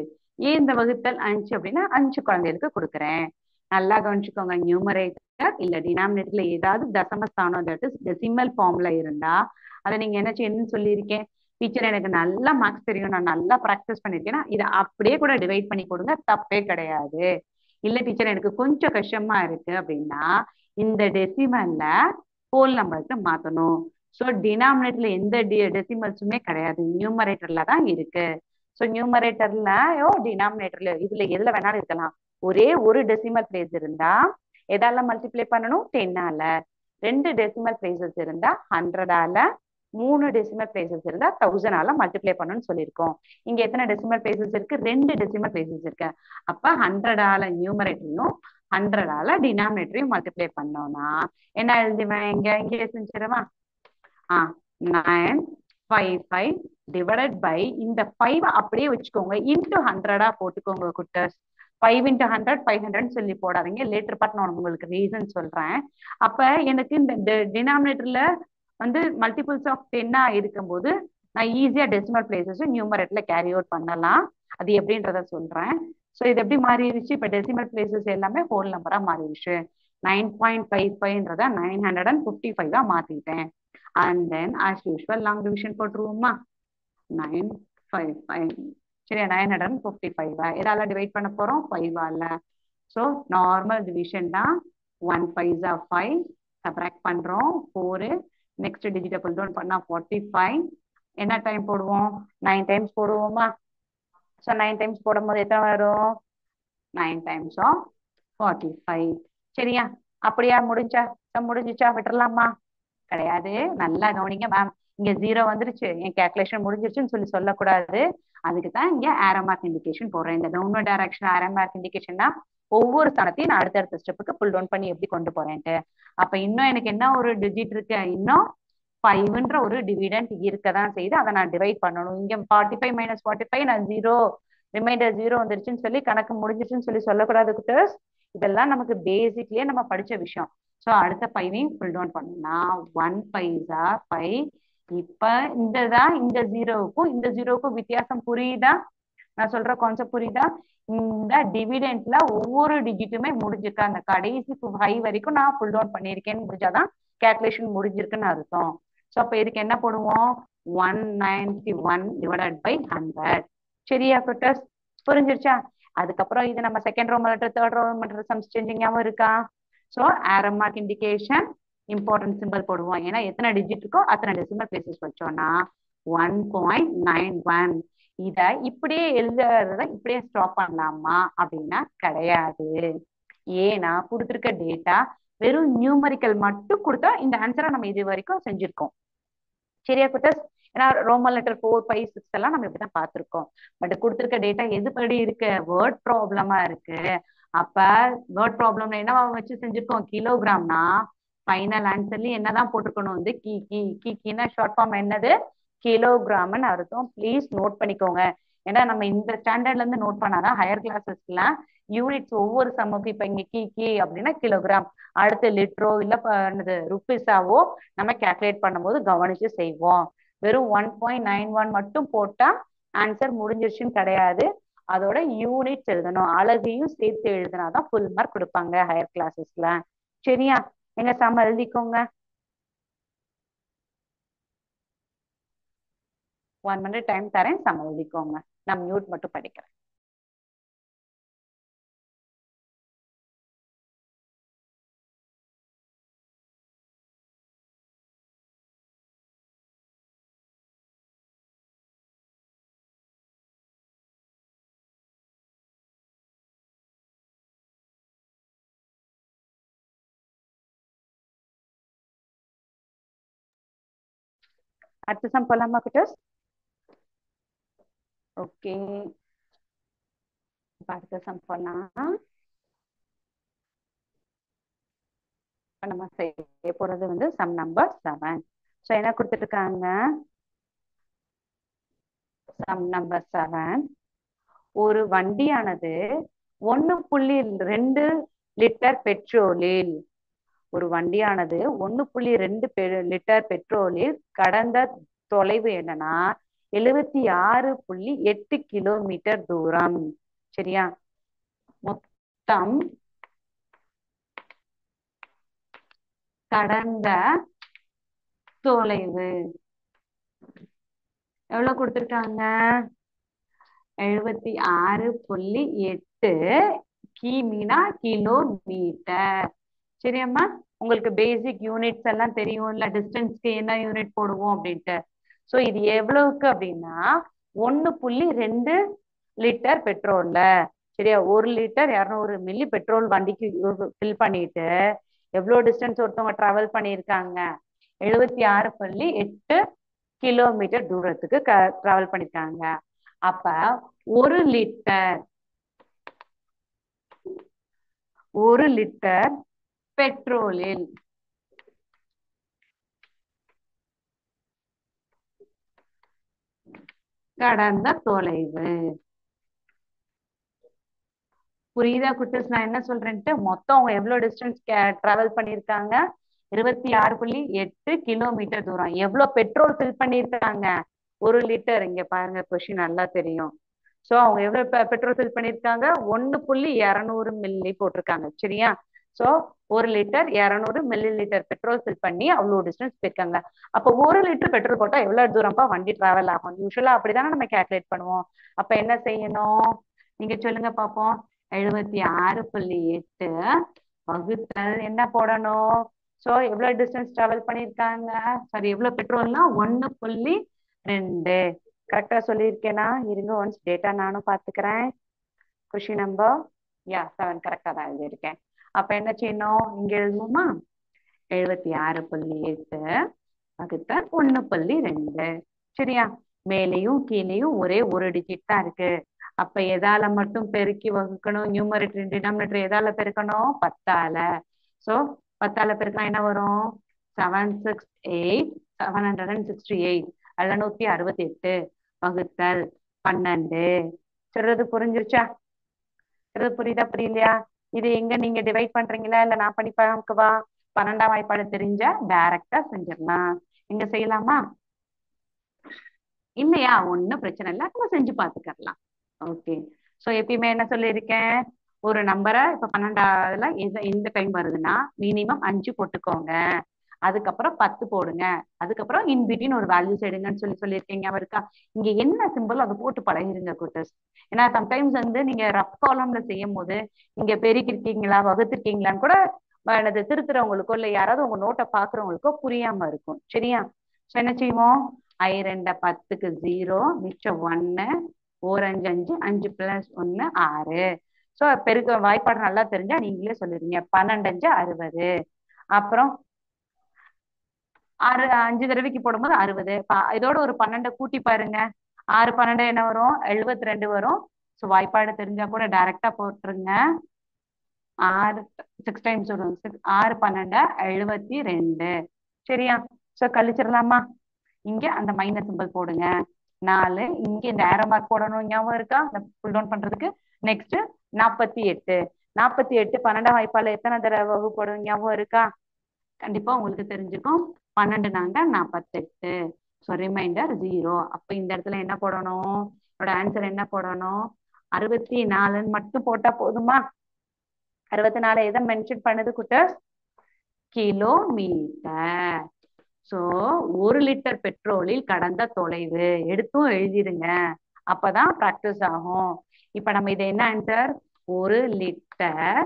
ஏன் இந்த வகுத்தல் 5 அப்படின்னா 5 குழந்தைகளுக்கு கொடுக்குறேன். நல்லா கவனிச்சுக்கோங்க. நியூமரேட்டர் இல்ல டினாமினேட்டர்ல ஏதாவது தசமஸ்தானம், தட் இஸ் டெசிமல் ஃபார்ம்ல இருந்தா அதை நீங்க என்ன செய்யணும்னு சொல்லியிருக்கேன். டீச்சர் எனக்கு நல்லா மார்க்ஸ் தெரியும், நான் நல்லா ப்ராக்டிஸ் பண்ணிருக்கேன்னா இதை அப்படியே கூட டிவைட் பண்ணி கொடுங்க, தப்பே கிடையாது. இல்ல டீச்சர் எனக்கு கொஞ்சம் கஷ்டமா இருக்கு அப்படின்னா இந்த டெசிமல்ல ஹோல் நம்பருக்கு மாத்தணும். ஸோ டினாமினேட்டர்ல எந்த டெசிமல்ஸுமே கிடையாது, நியூமரேட்டர்ல தான் இருக்கு. ஸோ நியூமரேட்டர்லயோ டினாமினேட்டர்லயோ இதுல எதுல வேணாலும் இருக்கலாம். ஒரே ஒரு டெசிமல் பிளேஸ் இருந்தா எதால மல்டிப்ளை பண்ணணும், 10ஆல. 2 டெசிமல் பிளேசஸ் இருந்தா 100ஆல. 3 டெசிமல் பிளேசஸ் இருந்தா 1000ஆல மல்டிப்ளை பண்ணணும்னு சொல்லியிருக்கோம். இங்க எத்தனை டெசிமல் பிளேசஸ் இருக்கு, 2 டெசிமல் பிளேசஸ் இருக்கு. அப்ப 100ஆல நியூமரேட்டரையும் 100ஆல டினாமினேட்டரையும் மல்டிப்ளை பண்ணோம்னா என்ன எழுதுவேன், இங்க செஞ்சிடவா? 955 டிவைடட் பை இந்த 5 அப்படியே வச்சுக்கோங்க, இன்டூ 100ஆ போட்டுக்கோங்க குட்டர்ஸ். 5 இன்டூ 100 500 சொல்லி போடாதீங்க, லேட்டர் பார்ட் நான் உங்களுக்கு ரீசன் சொல்றேன். அப்ப எனக்கு இந்த டினாமினேட்டர்ல வந்து மல்டிபிள்ஸ் ஆஃப் 10 இருக்கும்போது நான் ஈஸியா டெசிமல் பிளேசஸ் நியூமரேட்டர்ல கேரி அவுட் பண்ணலாம். அது எப்படின்றத சொல்றேன். ஸோ இது எப்படி மாறிடுச்சு, இப்ப டெசிமல் பிளேசஸ் எல்லாமே ஹோல் நம்பரா மாறிடுச்சு. 9.55 955 மாத்திட்டேன். And then as usual long division போட்டுருவோமா? 955 சரியா, 955 எதால டிவைட் பண்ண போறோம், 5ஆல. ஸோ நார்மல் டிவிஷன் தான். 1 5 5, சப்ராக்ட் பண்றோம் 4. நெக்ஸ்ட் டிஜிட்டை புல் டவுன் பண்ணா 45. என்ன டைம் போடுவோம், 9 டைம்ஸ் போடுவோமா? ஸோ 9 டைம்ஸ் போடும்போது எத்தனை வரும், 9 டைம்ஸ் ஆஃப் 45. சரியா? அப்படியா? முடிஞ்சுச்சா? விட்டுறலாமா? கிடையாது. நல்லா கவனிங்க மேம். இங்க 0 வந்துருச்சு, என் கேல்குலேஷன் முடிஞ்சிருச்சுன்னு சொல்லக்கூடாது. அதுக்கு தான் இங்க ஏரோ மார்க் இண்டிகேஷன் போடுறேன். இந்த டவுன்வர்ட் டைரக்ஷன் ஏரோ மார்க் இண்டிகேஷன்னா ஒவ்வொரு ஸ்தானத்தையும் நான் அடுத்தடுத்த ஸ்டெப்புக்கு புல் டவுன் பண்ணி எப்படி கொண்டு போறேன்ட்டு. அப்ப இன்னும் எனக்கு என்ன ஒரு டிஜிட் இருக்கு, இன்னும் 5ன்ற ஒரு டிவிடெண்ட் இருக்கதான் செய்து, அதை நான் டிவைட் பண்ணணும். இங்க 45 மைனஸ் 45 நான் 0, ரிமைண்டர் 0 வந்துருச்சுன்னு சொல்லி கணக்கு முடிஞ்சிருச்சுன்னு சொல்லக்கூடாது குட்டர்ஸ். இதெல்லாம் நமக்கு பேசிக்லயே நம்ம படிச்ச விஷயம். ஸோ அடுத்த 5ஐயும் ஃபுல் டவுன் பண்ணா 1 5 5. இப்ப இந்த ஜீரோவுக்கும் இந்த ஜீரோவுக்கும் வித்தியாசம் புரியுதா? நான் சொல்ற கான்செப்ட் புரியுதா? இந்த டிவிடெண்ட்ல ஒவ்வொரு டிஜிட்டுமே முடிஞ்சிருக்கு, அந்த கடைசி 5 வரைக்கும் நான் ஃபுல் டவுன் பண்ணியிருக்கேன்னு முடிஞ்சாதான் கேல்குலேஷன் முடிஞ்சிருக்குன்னு அர்த்தம். ஸோ அப்ப இதுக்கு என்ன போடுவோம், 191 டிவைடட் பை 100. சரியா குட்டர்ஸ்? புரிஞ்சிருச்சா? அதுக்கப்புறம் இது நம்ம செகண்ட் ரோ மற்றும் தேர்ட் ரோ மற்றும் சம்ஸ் சேஞ்சிங் ஞாபகம் இருக்கா? So arrow mark indication important simple போடுவோம். ஏன்னா எத்தனை டிஜிட் இருக்கோ அத்தனை டெசிமல் பிளேசஸ் வச்சோம்னா 1.91. இத இப்படியே எழுதுறத இப்படியே ஸ்டாப் பண்ணலாமா அப்படின்னா கிடையாது. ஏன்னா கொடுத்துருக்க டேட்டா வெறும் நியூமரிக்கல் மட்டும் கொடுத்தா இந்த ஆன்சரை நம்ம இது வரைக்கும் செஞ்சிருக்கோம். சரியா குட்டஸ்? ஏன்னா ரோமன் லெட்டர் 4 5 6 எல்லாம் நம்ம இப்படிதான் பார்த்திருக்கோம். பட் கொடுத்துருக்க டேட்டா எதுபடி இருக்கு, வேர்ட் ப்ராப்ளமா இருக்கு. அப்ப வேர்ட் ப்ராப்ளம்ல என்னவா வச்சு செஞ்சிருக்கோம், கிலோகிராம்னா ஃபைனல் ஆன்சர்லயும் என்னதான் போட்டிருக்கணும், வந்து கீனா ஷார்ட் ஃபார்ம் என்னது, கிலோகிராம்னு அர்த்தம். ப்ளீஸ் நோட் பண்ணிக்கோங்க. ஏன்னா நம்ம இந்த ஸ்டாண்டர்ட்ல இருந்து நோட் பண்ணாதான் ஹையர் கிளாஸஸ்ல யூனிட்ஸ் ஒவ்வொரு சம்முக்கு இப்ப இங்க கி அப்படின்னா கிலோகிராம், அடுத்து லிட்ரோ இல்ல ருபீஸாவோ நம்ம கேல்குலேட் பண்ணும்போது கவனிச்சு செய்வோம். வெறும் 1.91 மட்டும் போட்டா ஆன்சர் முடிஞ்சிருச்சுன்னு கிடையாது. அதோட யூனிட்ஸ் எழுதணும், அழகையும் சேர்த்து எழுதினாதான் ஃபுல் மார்க் கொடுப்பாங்க ஹையர் கிளாஸஸ்ல. சரியா? எங்க சம் எழுதிக்கோங்க. 1 மினிட் டைம் தரேன், சம் எழுதிக்கோங்க. நான் மியூட் மட்டும் படிக்கிறேன். அடுத்த சம் போலாமா குட்டஸ்? ஓகே, அடுத்த சம் போலாம். நம்ம செய்ய போறது வந்து சம் நம்பர் 7. ஸோ என்ன கொடுத்துருக்காங்க? Sum number 7. ஒரு வண்டியானது 1.2 லிட்டர் பெட்ரோலில் ஒரு வண்டியானது 1.2 லிட்டர் பெட்ரோலில் கடந்த தொலைவு என்னன்னா 76.8 கிலோமீட்டர் தூரம். சரியா? மொத்தம் கடந்த தொலைவு எவ்வளவு கொடுத்திருக்காங்க? 76.8 கிமீனா கிலோமீட்டர். சரியாம்மா? உங்களுக்கு பேசிக் யூனிட்ஸ் எல்லாம் தெரியும் இல்ல, டிஸ்டன்ஸ்க்கு என்ன யூனிட் போடுவோம் அப்படின்ட்டு. சோ இது எவ்வளவுக்கு அப்படின்னா 1.2 லிட்டர் பெட்ரோல்ல. சரியா? 1 லிட்டர் 200 மில்லி பெட்ரோல் வண்டிக்கு ஃபில் பண்ணிட்டு எவ்வளவு டிஸ்டன்ஸ் ஒருத்தவங்க டிராவல் பண்ணியிருக்காங்க? 76.8 கிலோமீட்டர் தூரத்துக்கு டிராவல் பண்ணிருக்காங்க. அப்ப 1 லிட்டர் 1 லிட்டர் பெட்ரோலில் கடந்த தொலைவு. புரியுதா குட்டஸ் நான் என்ன சொல்றேன்ட்டு? மொத்தம் அவங்க எவ்வளவு டிஸ்டன்ஸ் டிராவல் பண்ணிருக்காங்க? 26.8 கிலோமீட்டர் தூரம். எவ்வளவு பெட்ரோல் ஃபில் பண்ணிருக்காங்க? 1 லிட்டர். இங்க பாருங்க, கொஸ்டின் நல்லா தெரியும். சோ அவங்க எவ்வளவு பெட்ரோல் ஃபில் பண்ணிருக்காங்க? 1.200 மில்லி போட்டிருக்காங்க. சரியா? So 1 litre 200 milli litre petrol fill பண்ணி அவ்வளவு டிஸ்டன்ஸ் போயிருக்காங்க. அப்ப 1 லிட்டர் பெட்ரோல் போட்டா எவ்வளவு தூரம்ப்பா வண்டி டிராவல் ஆகும்? யூஸ்வலா அப்படிதானே நம்ம கேல்குலேட் பண்ணுவோம். அப்ப என்ன செய்யணும்? நீங்க சொல்லுங்க பாப்போம். 76.8 வகுத்தல் என்ன போடணும்? சோ எவ்வளவு டிஸ்டன்ஸ் டிராவல் பண்ணிருக்காங்க? சாரி, எவ்வளவு பெட்ரோல்னா 1.2. கரெக்டா சொல்லியிருக்கேனா? இருங்க, ஒன்ஸ் டேட்டா நானும் பாத்துக்கிறேன். கொஸ்டின் நம்பர் 7 கரெக்டா தான் எழுதியிருக்கேன். அப்ப என்ன செய்யணும்? இங்க எழுதுவோமா? 76.8 வகுத்தல் 1.2. சரியா? மேலையும் கீழையும் ஒரே ஒரு டிஜிட் தான் இருக்கு. அப்ப எதால மட்டும் பெருக்கி வகுக்கணும்? நியூமரேட்டர் டினாமினேட்டர் எதால பெருக்கணும்? 10ஆல. சோ 10ஆல பெருக்கினா என்ன வரும்? 768 768 768 வகுத்தல் 12. சொல்றது புரிஞ்சிருச்சா? சொல்றது புரியுதா புரியலையா? இது எங்க நீங்க டிவைட் பண்றீங்களா இல்ல நான் பண்ணி பார்க்கவா? 12ஆம் வாய்ப்பாடு தெரிஞ்சா டைரக்டா செஞ்சிடலாம். இங்க செய்யலாமா? இல்லையா? ஒண்ணும் பிரச்சனை இல்லை, நம்ம செஞ்சு பார்த்துக்கலாம். ஓகே. சோ எப்பயுமே என்ன சொல்லியிருக்கேன்? ஒரு நம்பரை இப்ப 12ஆவதுல எந்த டைம் வருதுன்னா மினிமம் 5 போட்டுக்கோங்க, அதுக்கப்புறம் 10 போடுங்க, அதுக்கப்புறம் இன்பிட்வீன் ஒரு வேல்யூஸ் எடுங்கன்னு சொல்லியிருக்கீங்க. அவருக்கா இங்க என்ன சிம்பிள் அதை போட்டு பழகிருங்க கூட்டர்ஸ். ஏன்னா சம்டைம்ஸ் வந்து நீங்க ரஃப் காலம்ல செய்யும் போது நீங்க பெருக்கிருக்கீங்களா வகுத்திருக்கீங்களான்னு கூட எனது திருத்துறவங்களுக்கோ இல்ல யாராவது உங்க நோட்டை பாக்குறவங்களுக்கோ புரியாம இருக்கும். சரியா? சோ என்ன செய்வோம்? 2 10க்கு 0, மிச்சம் 1, 4 5 5, 5+1 6. சோ பெருக்க வாய்ப்பாடு நல்லா தெரிஞ்சா நீங்களே சொல்லிடுங்க. 12 5 60. அப்புறம் 5 தடவைக்கு போடும்போது 60. இதோட ஒரு 12 கூட்டி பாருங்க. 6 12 என்ன வரும்? 72 வரும். சோ வாய்ப்பாடு தெரிஞ்சா கூட டைரக்டா போட்டுருங்க. 6 6 டைம்ஸ் வரும். 6 12 72. சரியா? சோ கழிச்சிடலாமா? இங்க அந்த மைனஸ் சிம்பிள் போடுங்க. 4 இங்க இந்த ஏரோ மார்க் போடணும். ஞாபகம் இருக்கா? புல் டவுன் பண்றதுக்கு. நெக்ஸ்ட் 48. 48 12ஆம் வாய்ப்பால எத்தனை தடவை வகுப்படும்? ஞாபகம் இருக்கா? கண்டிப்பா உங்களுக்கு தெரிஞ்சுக்கும். 12 நாங்க 48. So remainder 0. அப்ப இந்த இடத்துல என்ன போடணும்? என்னோட ஆன்சர் என்ன போடணும்? 64 மட்டும் போட்டா போதுமா? 64 எதை மென்ஷன் பண்ணுது குட்டர்ஸ்? கிலோமீட்டர். சோ 1 லிட்டர் பெட்ரோலில் கடந்த தொலைவு எடுத்தும் எழுதிடுங்க. அப்பதான் பிராக்டிஸ் ஆகும். இப்ப நம்ம இது என்ன ஆன்சர்? 1 லிட்டர்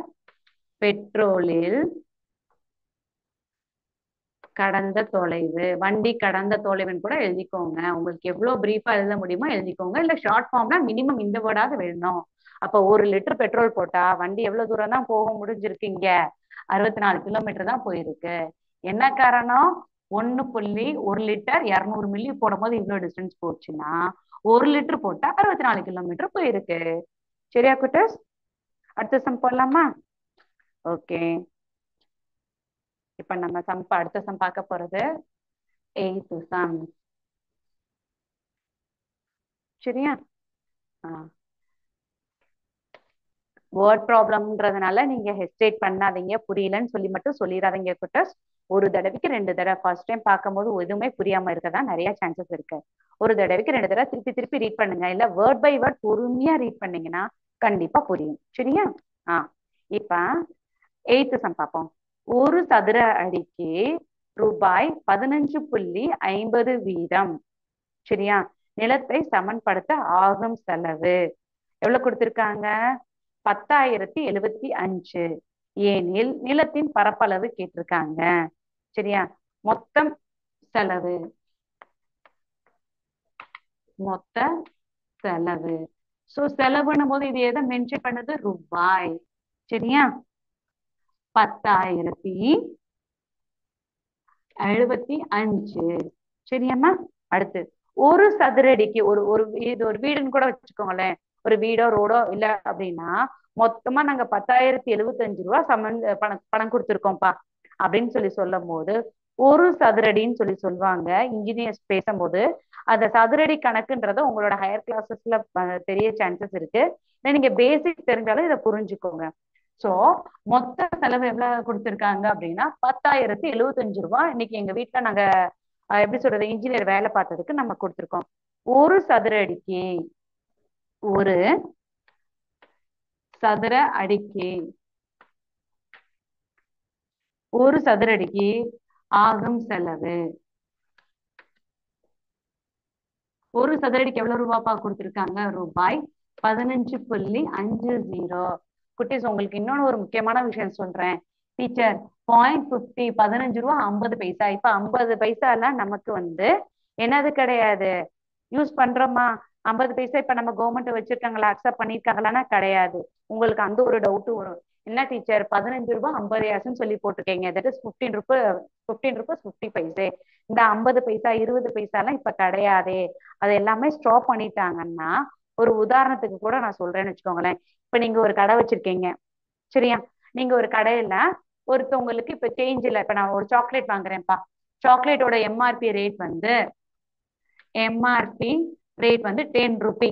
பெட்ரோலில் கடந்த தொலைவு. வண்டி கடந்த தொலைவுன்னு கூட எழுதிக்கோங்க. உங்களுக்கு எவ்வளவு பிரீஃபா எழுத முடியுமோ எழுதிக்கோங்க. இல்ல ஷார்ட் ஃபார்ம்னா மினிமம் இந்த வேர்டாவது வேணும். அப்ப 1 லிட்டர் பெட்ரோல் போட்டா வண்டி எவ்வளவு தூரம் தான் போக முடிஞ்சிருக்கு? இங்க 64 கிலோமீட்டர் தான் போயிருக்கு. என்ன காரணம்? 1 லிட்டர் 200 மில்லி போடும் போது இவ்வளவு டிஸ்டன்ஸ் போச்சுன்னா 1 லிட்டர் போட்டா 64 கிலோமீட்டர் போயிருக்கு. சரியா குட்டஸ்? அடுத்த சம் போடலாமா? ஓகே, இப்ப நம்ம அடுத்த சம் பார்க்க போறது 8th சம். சரியா? வேர்ட் ப்ராப்ளம்ன்றதுனால நீங்க ஹெசிடேட் பண்ணாதீங்க, புரியலன்னு சொல்லி மட்டும் சொல்லிடாதீங்க குட்டஸ். ஒரு தடவைக்கு 2 தடவை, ஃபர்ஸ்ட் டைம் பார்க்கும்போது எதுவுமே புரியாம இருக்கதா நிறைய சான்சஸ் இருக்கு. ஒரு தடவைக்கு 2 தடவை திருப்பி திருப்பி ரீட் பண்ணுங்க, இல்ல வேர்ட் பை வேர்ட் பொறுமையா ரீட் பண்ணீங்கன்னா கண்டிப்பா புரியும். சரியா? இப்ப 8th சம் பார்ப்போம். ஒரு சதுர அடிக்கு ரூபாய் 15.50 வீதம். சரியா? நிலத்தை சமன்படுத்த ஆகும் செலவு எவ்வளவு கொடுத்திருக்காங்க? 10,075. ஏனில் நிலத்தின் பரப்பளவு கேட்டிருக்காங்க. சரியா? மொத்தம் செலவு சோ செலவுன்னும் போது இது எதை மென்ஷன் பண்ணது? ரூபாய். சரியா? 10,075. சரியாம்மா? அடுத்து ஒரு சதுரடிக்கு ஒரு இது ஒரு வீடுன்னு கூட வச்சுக்கோங்களேன். ஒரு வீடோ ரோடோ இல்ல அப்படின்னா மொத்தமா நாங்க 10,075 ரூபாய் பணம் கொடுத்துருக்கோம்ப்பா அப்படின்னு சொல்லி சொல்லும் போது ஒரு சதுரடின்னு சொல்லி சொல்லுவாங்க இன்ஜினியர்ஸ் பேசும்போது. அந்த சதுரடி கணக்குன்றத உங்களோட ஹையர் கிளாஸஸ்ல தெரிய சான்சஸ் இருக்கு. நீங்க பேசிக் தெரிஞ்சாலும் இதை புரிஞ்சுக்கோங்க. சோ மொத்த செலவு எவ்வளவு கொடுத்திருக்காங்க அப்படின்னா 10,075 ரூபாய். இன்னைக்கு எங்க வீட்டுல நாங்க எப்படி சொல்றது, இன்ஜினியர் வேலை பார்த்ததுக்கு நம்ம கொடுத்திருக்கோம். ஒரு சதுர அடிக்கு ஒரு சதுர அடிக்கு ஒரு சதுர அடிக்கு ஆகும் செலவு. ஒரு சதுரடிக்கு எவ்வளவு ரூபாப்பா கொடுத்திருக்காங்க? ரூபாய் 15.50. குட்டீஸ், உங்களுக்கு இன்னொன்னு ஒரு முக்கியமான விஷயம் சொல்றேன். டீச்சர் 0.50 15 ரூபா 50 பைசா. இப்ப 50 பைசா எல்லாம் நமக்கு என்னது கிடையாது, யூஸ் பண்றோமா? 50 பைசா இப்ப நம்ம கவர்மெண்ட் வச்சிருக்காங்களா, அக்செப்ட் பண்ணிருக்காங்களான்னா கிடையாது. உங்களுக்கு அந்த ஒரு டவுட் வரும். என்ன டீச்சர் 15 ரூபாய் 50 பைசான்னு சொல்லி போட்டிருக்கீங்க, தட் இஸ் 15 ருபீஸ் 50 பைசே. இந்த 50 பைசா 20 பைசா எல்லாம் இப்ப கிடையாதே, அது எல்லாமே ஸ்டாப் பண்ணிட்டாங்கன்னா. ஒரு உதாரணத்துக்கு கூட நான் சொல்றேன்னு வச்சுக்கோங்களேன். இப்ப நீங்க ஒரு கடை வச்சிருக்கீங்க. சரியா? நீங்க ஒரு கடையில ஒருத்தவங்களுக்கு இப்ப சேஞ்ச் இல்ல, இப்ப நான் ஒரு சாக்லேட் வாங்குறேன்ப்பா. சாக்லேட்டோட எம்ஆர்பி ரேட் 10 ருபி.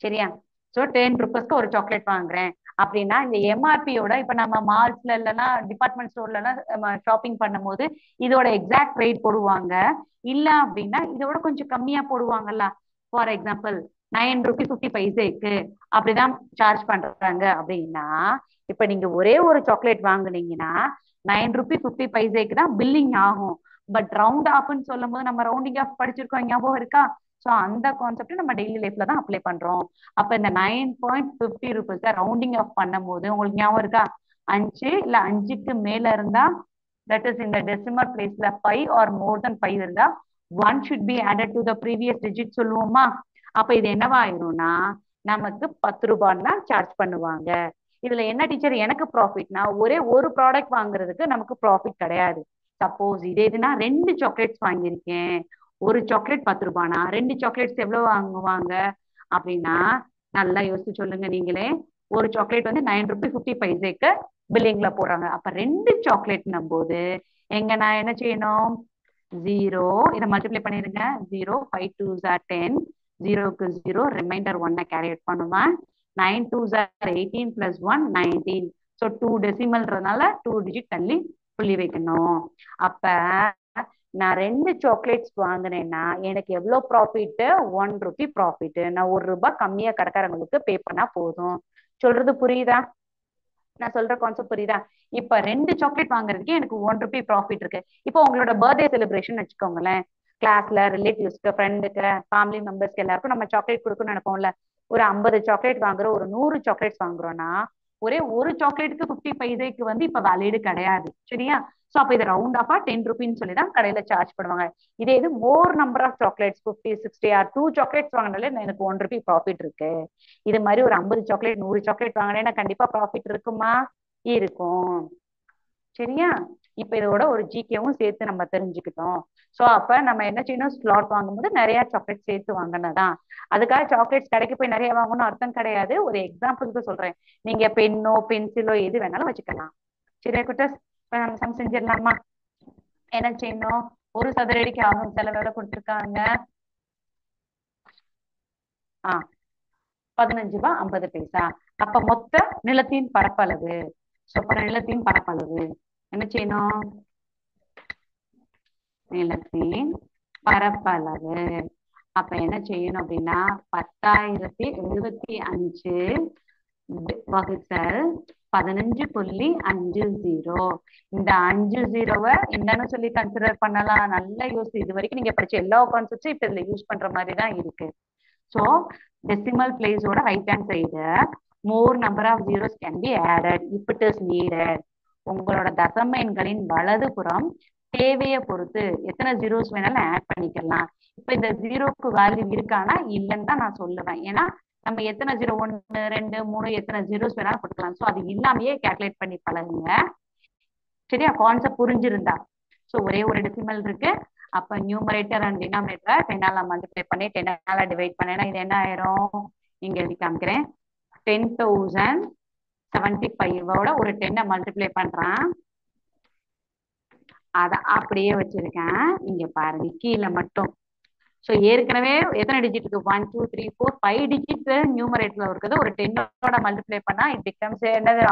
சரியா? சோ 10 ருபீஸ்க்கு ஒரு சாக்லேட் வாங்குறேன் அப்படின்னா இந்த எம்ஆர்பியோட இப்ப நம்ம மால்ஸ்ல இல்லைன்னா டிபார்ட்மெண்ட் ஸ்டோர்ல எல்லாம் ஷாப்பிங் பண்ணும்போது இதோட எக்ஸாக்ட் ரேட் போடுவாங்க. இல்ல அப்படின்னா இதோட கொஞ்சம் கம்மியா போடுவாங்கல்ல. ஃபார் எக்ஸாம்பிள் 9 ருபி 50 பைசேக்கு அப்படிதான் சார்ஜ் பண்றாங்க அப்படின்னா, இப்ப நீங்க ஒரே ஒரு சாக்லேட் வாங்குனீங்கன்னா 9 ருபி 50 பைசேக்கு தான் பில்லிங் ஆகும். பட் ரவுண்ட் ஆஃப்னு சொல்லும் போது நம்ம ரவுண்டிங் ஆஃப் படிச்சிருக்கோம், ஞாபகம் இருக்கா? சோ அந்த கான்செப்ட் நம்ம டெய்லி லைஃப்ல தான் அப்ளை பண்றோம். அப்ப இந்த 9.50 ருபீஸ் ரவுண்டிங் ஆஃப் பண்ணும் போது உங்களுக்கு ஞாபகம் இருக்கா? 5 இல்ல 5க்கு மேல இருந்தா, தட் இஸ் இந்த டெசிமல் பிளேஸ்ல 5 ஆர் மோர் தென் 5 இருந்தா 1 should be added to the previous digit சொல்லுவோமா? அப்ப இது என்னவாயிரும்னா நமக்கு 10 ரூபான்னு தான் சார்ஜ் பண்ணுவாங்க. இதுல என்ன டீச்சர் எனக்கு ப்ராஃபிட்னா, ஒரே ஒரு ப்ராடக்ட் வாங்குறதுக்கு நமக்கு ப்ராஃபிட் கிடையாது. சப்போஸ் இதே இதுனா 2 சாக்லேட்ஸ் வாங்கியிருக்கேன், ஒரு சாக்லேட் 10 ரூபானா 2 சாக்லேட்ஸ் எவ்வளவு வாங்குவாங்க அப்படின்னா, நல்லா யோசிச்சு சொல்லுங்க நீங்களே. ஒரு சாக்லேட் 9 ருபி 50 பைசேக்கு பில்லிங்ல போடுறாங்க. அப்ப 2 சாக்லேட்னும் போது எங்க நான் என்ன செய்யணும்? 0 இதை மல்டிப்ளை பண்ணிருங்க. 0 5 2s are 10, 0க்கு 0 ரிமைண்டர் 1 கேரி அவுட் பண்ணுவேன். 9 2s are 18 plus 1 19. So 2 டெசிமல்ன்றதுனால 2 digit தள்ளி புள்ளி வைக்கணும். அப்ப நான் 2 சாக்லேட்ஸ் வாங்கினேன்னா எனக்கு எவ்வளவு ப்ராஃபிட்? 1 rupee profit. நான் 1 ரூபாய் கம்மியா கடைக்காரங்களுக்கு பே பண்ணா போதும். சொல்றது புரியுதா? நான் சொல்ற கான்செப்ட் புரியுதா? இப்ப 2 சாக்லேட் வாங்குறதுக்கு எனக்கு 1 ருபி ப்ராஃபிட் இருக்கு. இப்போ உங்களோட பர்த்டே செலிப்ரேஷன் வச்சுக்கோங்களேன். கிளாஸ்ல ரிலேட்டிவ்ஸ்க்கு ஃப்ரெண்டுக்கு ஃபேமிலி மெம்பர்ஸ்க்கு எல்லாருக்கும் நம்ம சாக்லேட் கொடுக்கணும்னு நினைப்போம்ல. ஒரு 50 சாக்லேட் வாங்குறோம், ஒரு 100 சாக்லேட்ஸ் வாங்குறோம்னா ஒரே ஒரு சாக்லேட்டுக்கு 50 பைசேக்கு இப்ப வேலிடு கிடையாது. சரியா? சோ அப்ப இதை ரவுண்ட் ஆஃபா 10 ருபின்னு சொல்லி தான் கடையில சார்ஜ் பண்ணுவாங்க. இதே இது more number of chocolates 50 60 or 2 chocolates வாங்கினாலே எனக்கு 1 ருபி ப்ராஃபிட் இருக்கு. இது மாதிரி ஒரு 50 சாக்லேட் 100 சாக்லேட் வாங்கினேன்னா கண்டிப்பா ப்ராஃபிட் இருக்குமா? இருக்கும். சரியா? இப்ப இதோட ஒரு ஜிகேவும் சேர்த்து நம்ம தெரிஞ்சுக்கிட்டோம். சோ அப்ப நம்ம என்ன செய்யணும், ஸ்லாட் வாங்கும்போது நிறைய சாக்லேட் சேர்த்து வாங்கினதான். அதுக்காக சாக்லேட்ஸ் கடைக்கு போய் நிறைய வாங்கணும்னு அர்த்தம் கிடையாது. ஒரு எக்ஸாம்பிளுக்கு சொல்றேன். நீங்க பென்னோ பென்சிலோ எது வேணாலும் வச்சுக்கலாம். சரியா குட்டஸ்? இப்ப நம்ம சம் செஞ்சிடலாமா? என்ன செய்யணும், ஒரு சதுரடிக்கு ஆகும் செலவு எவ்வளவு கொடுத்திருக்காங்க? 15 ரூபாய் 50 பைசா. அப்ப மொத்த நிலத்தின் பரப்பளவு. அப்ப நிலத்தின் பரப்பளவு என்ன செய்யணும், நிலத்தின் பரப்பளவு. அப்ப என்ன செய்யணும் அப்படின்னா 10,075 வகுத்தல் 15.50. இந்த 5 ஜீரோவை என்னன்னு சொல்லி கன்சிடர் பண்ணலாம். நல்லா யோசி. இது வரைக்கும் நீங்க படிச்ச எல்லா கான்செப்ட்ஸும் இப்ப இதுல யூஸ் பண்ற மாதிரி தான் இருக்கு. So decimal place ஓட right hand side more number of zeros can be added if it is needed. உங்களோட தசம எண்களின் வலது புறம் தேவையை பொறுத்து எத்தனை ஜீரோஸ் வேணாலும் ஆட் பண்ணிக்கலாம். இப்ப இந்த ஜீரோக்கு வேல்யூ இருக்கானா இல்லைன்னு தான் நான் சொல்லுவேன். ஏன்னா நம்ம எத்தனை ஜீரோ 1 2 3 எத்தனை ஜீரோஸ் வேணாலும் கொடுக்கலாம். ஸோ அது இல்லாமயே கால்குலேட் பண்ணி பழகுங்க. சரியா? கான்செப்ட் புரிஞ்சிருந்தா. ஸோ ஒரே ஒரு டெசிமல் இருக்கு. அப்ப நியூமரேட்டர் அண்ட் டினாமினேட்டர் 10ஆல மல்டிப்ளை பண்ணி 10ஆல டிவைட் பண்ணேன்னா இது என்ன ஆயிரும், இங்க எழுதி காமிக்கிறேன். 10,075 ஒரு 10 மல்டிப்ளை பண்றான். அத அப்படியே வச்சிருக்கேன். இங்க பாருங்க கீழே மட்டும். ஸோ ஏற்கனவே எத்தனை டிஜிட் இருக்கு, 1 2 3 4 5 டிஜிட் நியூமரேட்டர்ல இருக்குது. ஒரு 10ஓட மல்டிப்ளை பண்ணா இட் பிகம்ஸ் என்னது,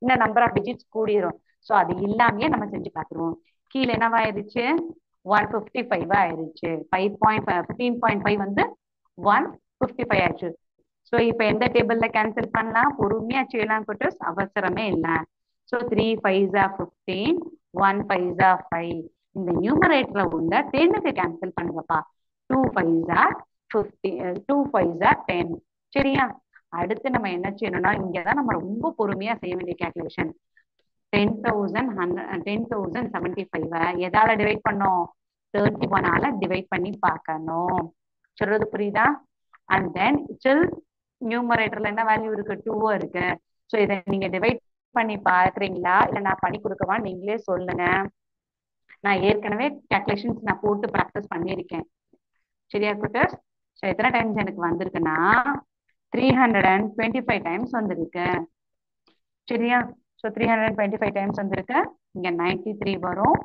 இன்னும் நம்பர் ஆஃப் டிஜிட்ஸ் கூடிரும். ஸோ அது இல்லாமயே நம்ம செஞ்சு பார்த்துருவோம். கீழே என்னவாயிருச்சு, 155 ஆயிருச்சு. 15.5 வந்து 155 ஆயிடுச்சு. ஸோ இப்ப எந்த டேபிள்ல கேன்சல் பண்ணலாம், பொறுமையா செய்யலாம் குட்டஸ், அவசரமே இல்லை. So 3 5s are 15, 1 5s are 5. இந்த நியூமரேட்டர்ல உள்ள 10க்கு கேன்சல் பண்ணுங்கப்பா. 2 5s are 50, 2 5s are 10. சரியா? அடுத்து நம்ம என்ன செய்யணும்னா, இங்கதான் நம்ம ரொம்ப பொறுமையா செய்ய வேண்டிய கேல்குலேஷன். 10,075 எதால டிவைட் பண்ணோம், 31ஆல டிவைட் பண்ணி பார்க்கணும். சொல்றது புரியுதா? அண்ட் தென் ஸ்டில் நியூமரேட்டர்ல என்ன வேல்யூ இருக்கு, 2 இருக்கு. ஸோ இதை நீங்க டிவைட் பண்ணி பாக்குறீங்களா இல்ல நான் பண்ணி கொடுக்கவா, நீங்களே சொல்லுங்க. நான் ஏற்கனவே கேல்குலேஷன்ஸ் நான் போட்டு ப்ராக்டிஸ் பண்ணியிருக்கேன். சரியா குட்டர்ஸ்? ஸோ எத்தனை டைம்ஸ் எனக்கு வந்திருக்குன்னா 325 டைம்ஸ் வந்திருக்கு. சரியா? ஸோ 325 டைம்ஸ் வந்திருக்கு. இங்க 93 வரும்,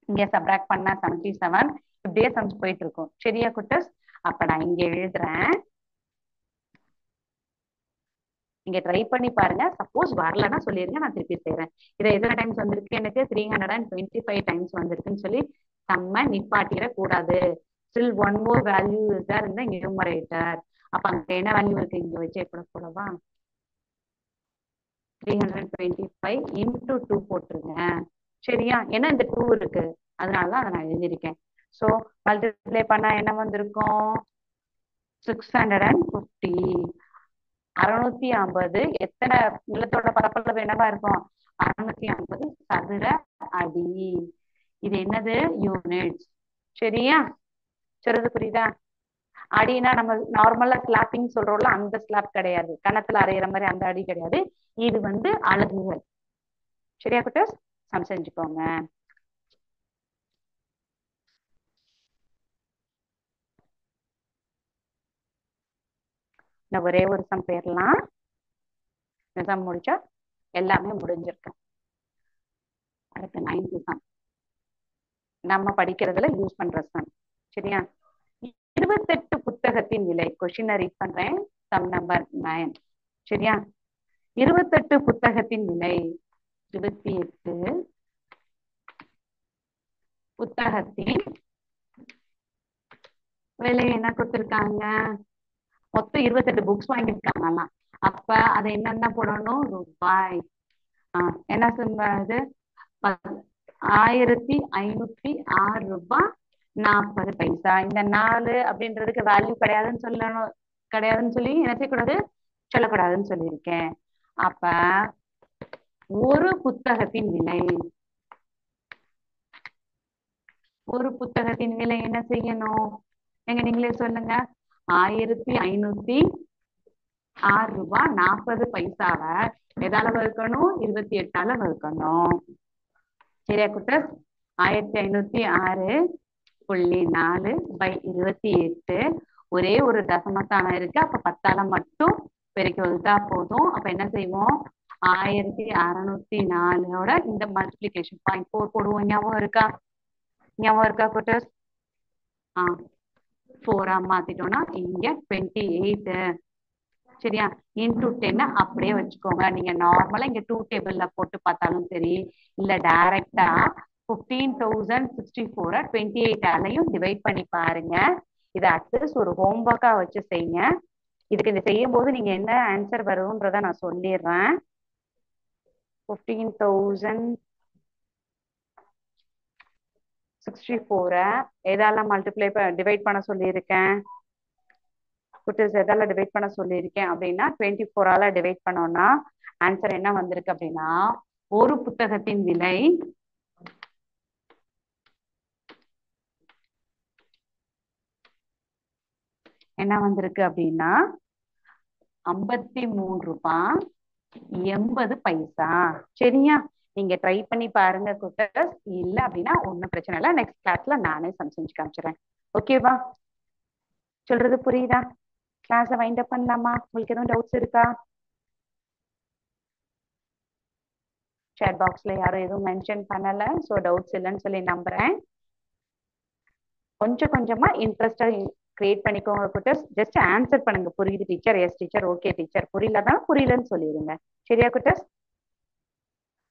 இங்க சப்ராக்ட் பண்ணா 77. இப்படியே சம்ஸ் போயிட்டு இருக்கும். சரியா குட்டர்ஸ்? அப்ப நான் இங்க எழுதுறேன், இங்க ட்ரை பண்ணி பாருங்க. சப்போஸ் வரலன்னா சொல்லிருங்க, நான் திருப்பி செய்யறேன். இதை எத்தனை டைம்ஸ் வந்திருக்கு, எனக்கு 325 டைம்ஸ் வந்திருக்குன்னு சொல்லி நம்ம நிப்பாட்டிட கூடாது. Still one more value is there in the numerator. அப்ப அங்க என்ன வேல்யூ இருக்கு, இங்க வச்சு கூட போடவா, 325 into 2 போட்டுருங்க. சரியா? ஏன்னா இந்த 2 இருக்கு, அதனாலதான் அதை நான் எழுதியிருக்கேன். ஸோ மல்டிப்ளை பண்ணா என்ன வந்திருக்கும், 650. 650 எத்தனை நிலத்தோட பரப்பளவு என்னவா இருக்கும், 650 சதுர அடி. இது என்னது, யூனிட்ஸ். சரியா? சொல்றது புரியுதா? அடினா நம்ம நார்மலா ஸ்லாப்பிங் சொல்றோம்ல, அந்த ஸ்லாப் கிடையாது, கணத்துல அரைகிற மாதிரி அந்த அடி கிடையாது. இது வந்து அலகுகள். சரியா குட்டஸ்? சம் செஞ்சுக்கோங்க. இந்த ஒரே ஒரு சம் பேர்லாம் சம் முடிச்சா எல்லாமே முடிஞ்சிருக்கு. அடுத்து 9th சம் நம்ம படிக்கிறதுல யூஸ் பண்ற சம். சரியா? 28 புத்தகத்தின் விலை. கொஸ்டின் ரீட் பண்றேன். Sum number 9. சரியா? 28 புத்தகத்தின் விலை. 28 புத்தகத்தின் விலை என்ன கொடுத்திருக்காங்க, மொத்தம் 28 புக்ஸ் வாங்கியிருக்காங்கலாம். அப்ப அதை என்னென்ன போடணும், ரூபாய். என்ன இது, 1506 ரூபாய் 40 பைசா. இந்த 4 அப்படின்றதுக்கு வேல்யூ கிடையாதுன்னு சொல்லணும், கிடையாதுன்னு சொல்லி என்ன செய்யக்கூடாது, சொல்லக்கூடாதுன்னு சொல்லியிருக்கேன். அப்ப ஒரு புத்தகத்தின் விலை, ஒரு புத்தகத்தின் விலை என்ன செய்யணும், எங்க நீங்களே சொல்லுங்க. 1506 ரூபாய் 40 பைசாவை எதால வகுக்கணும், 28ஆல வகுக்கணும். சரியா குட்டஸ்? 1506.4/28. ஒரே ஒரு தசமஸ்தானம் இருக்கு. அப்ப 10ஆல மட்டும் பெருக்கி வகுத்தா போதும். அப்ப என்ன செய்வோம்? 1604ஓட இந்த மல்டிபிளிகேஷன் 0.4 போடுவோம். ஞாபகம் இருக்கா? ஞாபகம் இருக்கா குட்டஸ்? 4ஆ மாத்திட்டோம்னா இங்க 28. சரியா? இன்டூ 10 அப்படியே வச்சுக்கோங்க. நீங்க நார்மலா இங்க 2 டேபிள்ல போட்டு பார்த்தாலும் சரி, இல்ல டைரக்டா 15,064 28ஆலையும் டிவைட் பண்ணி பாருங்க. இதை அட்லீஸ்ட் ஒரு ஹோம்ஒர்க்கா வச்சு செய்யுங்க. இதுக்கு இந்த செய்யும் போது நீங்க என்ன ஆன்சர் வரும்ன்றத நான் சொல்லிடுறேன். 15,064 எதால மல்டிப்ளை டிவைட் பண்ண சொல்லியிருக்கேன்? குட்டீஸ் எதால டிவைட் பண்ண சொல்லியிருக்கேன் அப்படின்னா 24ஆல டிவைட் பண்ணோம்னா ஆன்சர் என்ன வந்திருக்கு அப்படின்னா, ஒரு புத்தகத்தின் விலை என்ன வந்திருக்கு அப்படின்னா 53 ரூபாய் 80 பைசா. சரியா? நீங்க ட்ரை பண்ணி பாருங்க குட்டீஸ். இல்ல அப்படின்னா ஒன்றும் பிரச்சனை இல்லை, நெக்ஸ்ட் கிளாஸ்ல நானே சம் செஞ்சு காமிச்சிடுறேன். ஓகேவா? சொல்றது புரியுதா? கிளாஸை வைண்ட் அப் பண்ணலாமா? உங்களுக்கு எதுவும் டவுட்ஸ் இருக்கா? சேட் பாக்ஸ்ல யாரும் எதுவும் மென்ஷன் பண்ணல, ஸோ டவுட்ஸ் இல்லைன்னு சொல்லி நம்புறேன். கொஞ்சம் கொஞ்சமா இன்ட்ரெஸ்டா கிரியேட் பண்ணிக்கோங்க குட்டர்ஸ். ஜஸ்ட் ஆன்சர் பண்ணுங்க. புரியுது teacher, yes teacher, okay teacher, புரியலதான் புரியலன்னு சொல்லிடுங்க. சரியா குட்டர்ஸ்?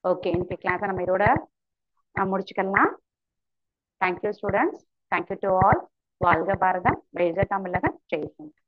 ஓகே, இன்னைக்கு கிளாஸை நம்ம இதோட முடிச்சுக்கலாம். Thank you students. Thank you to all. வாழ்க பாரதம், வெல்க தமிழகம், ஜெய்ஹிந்த்.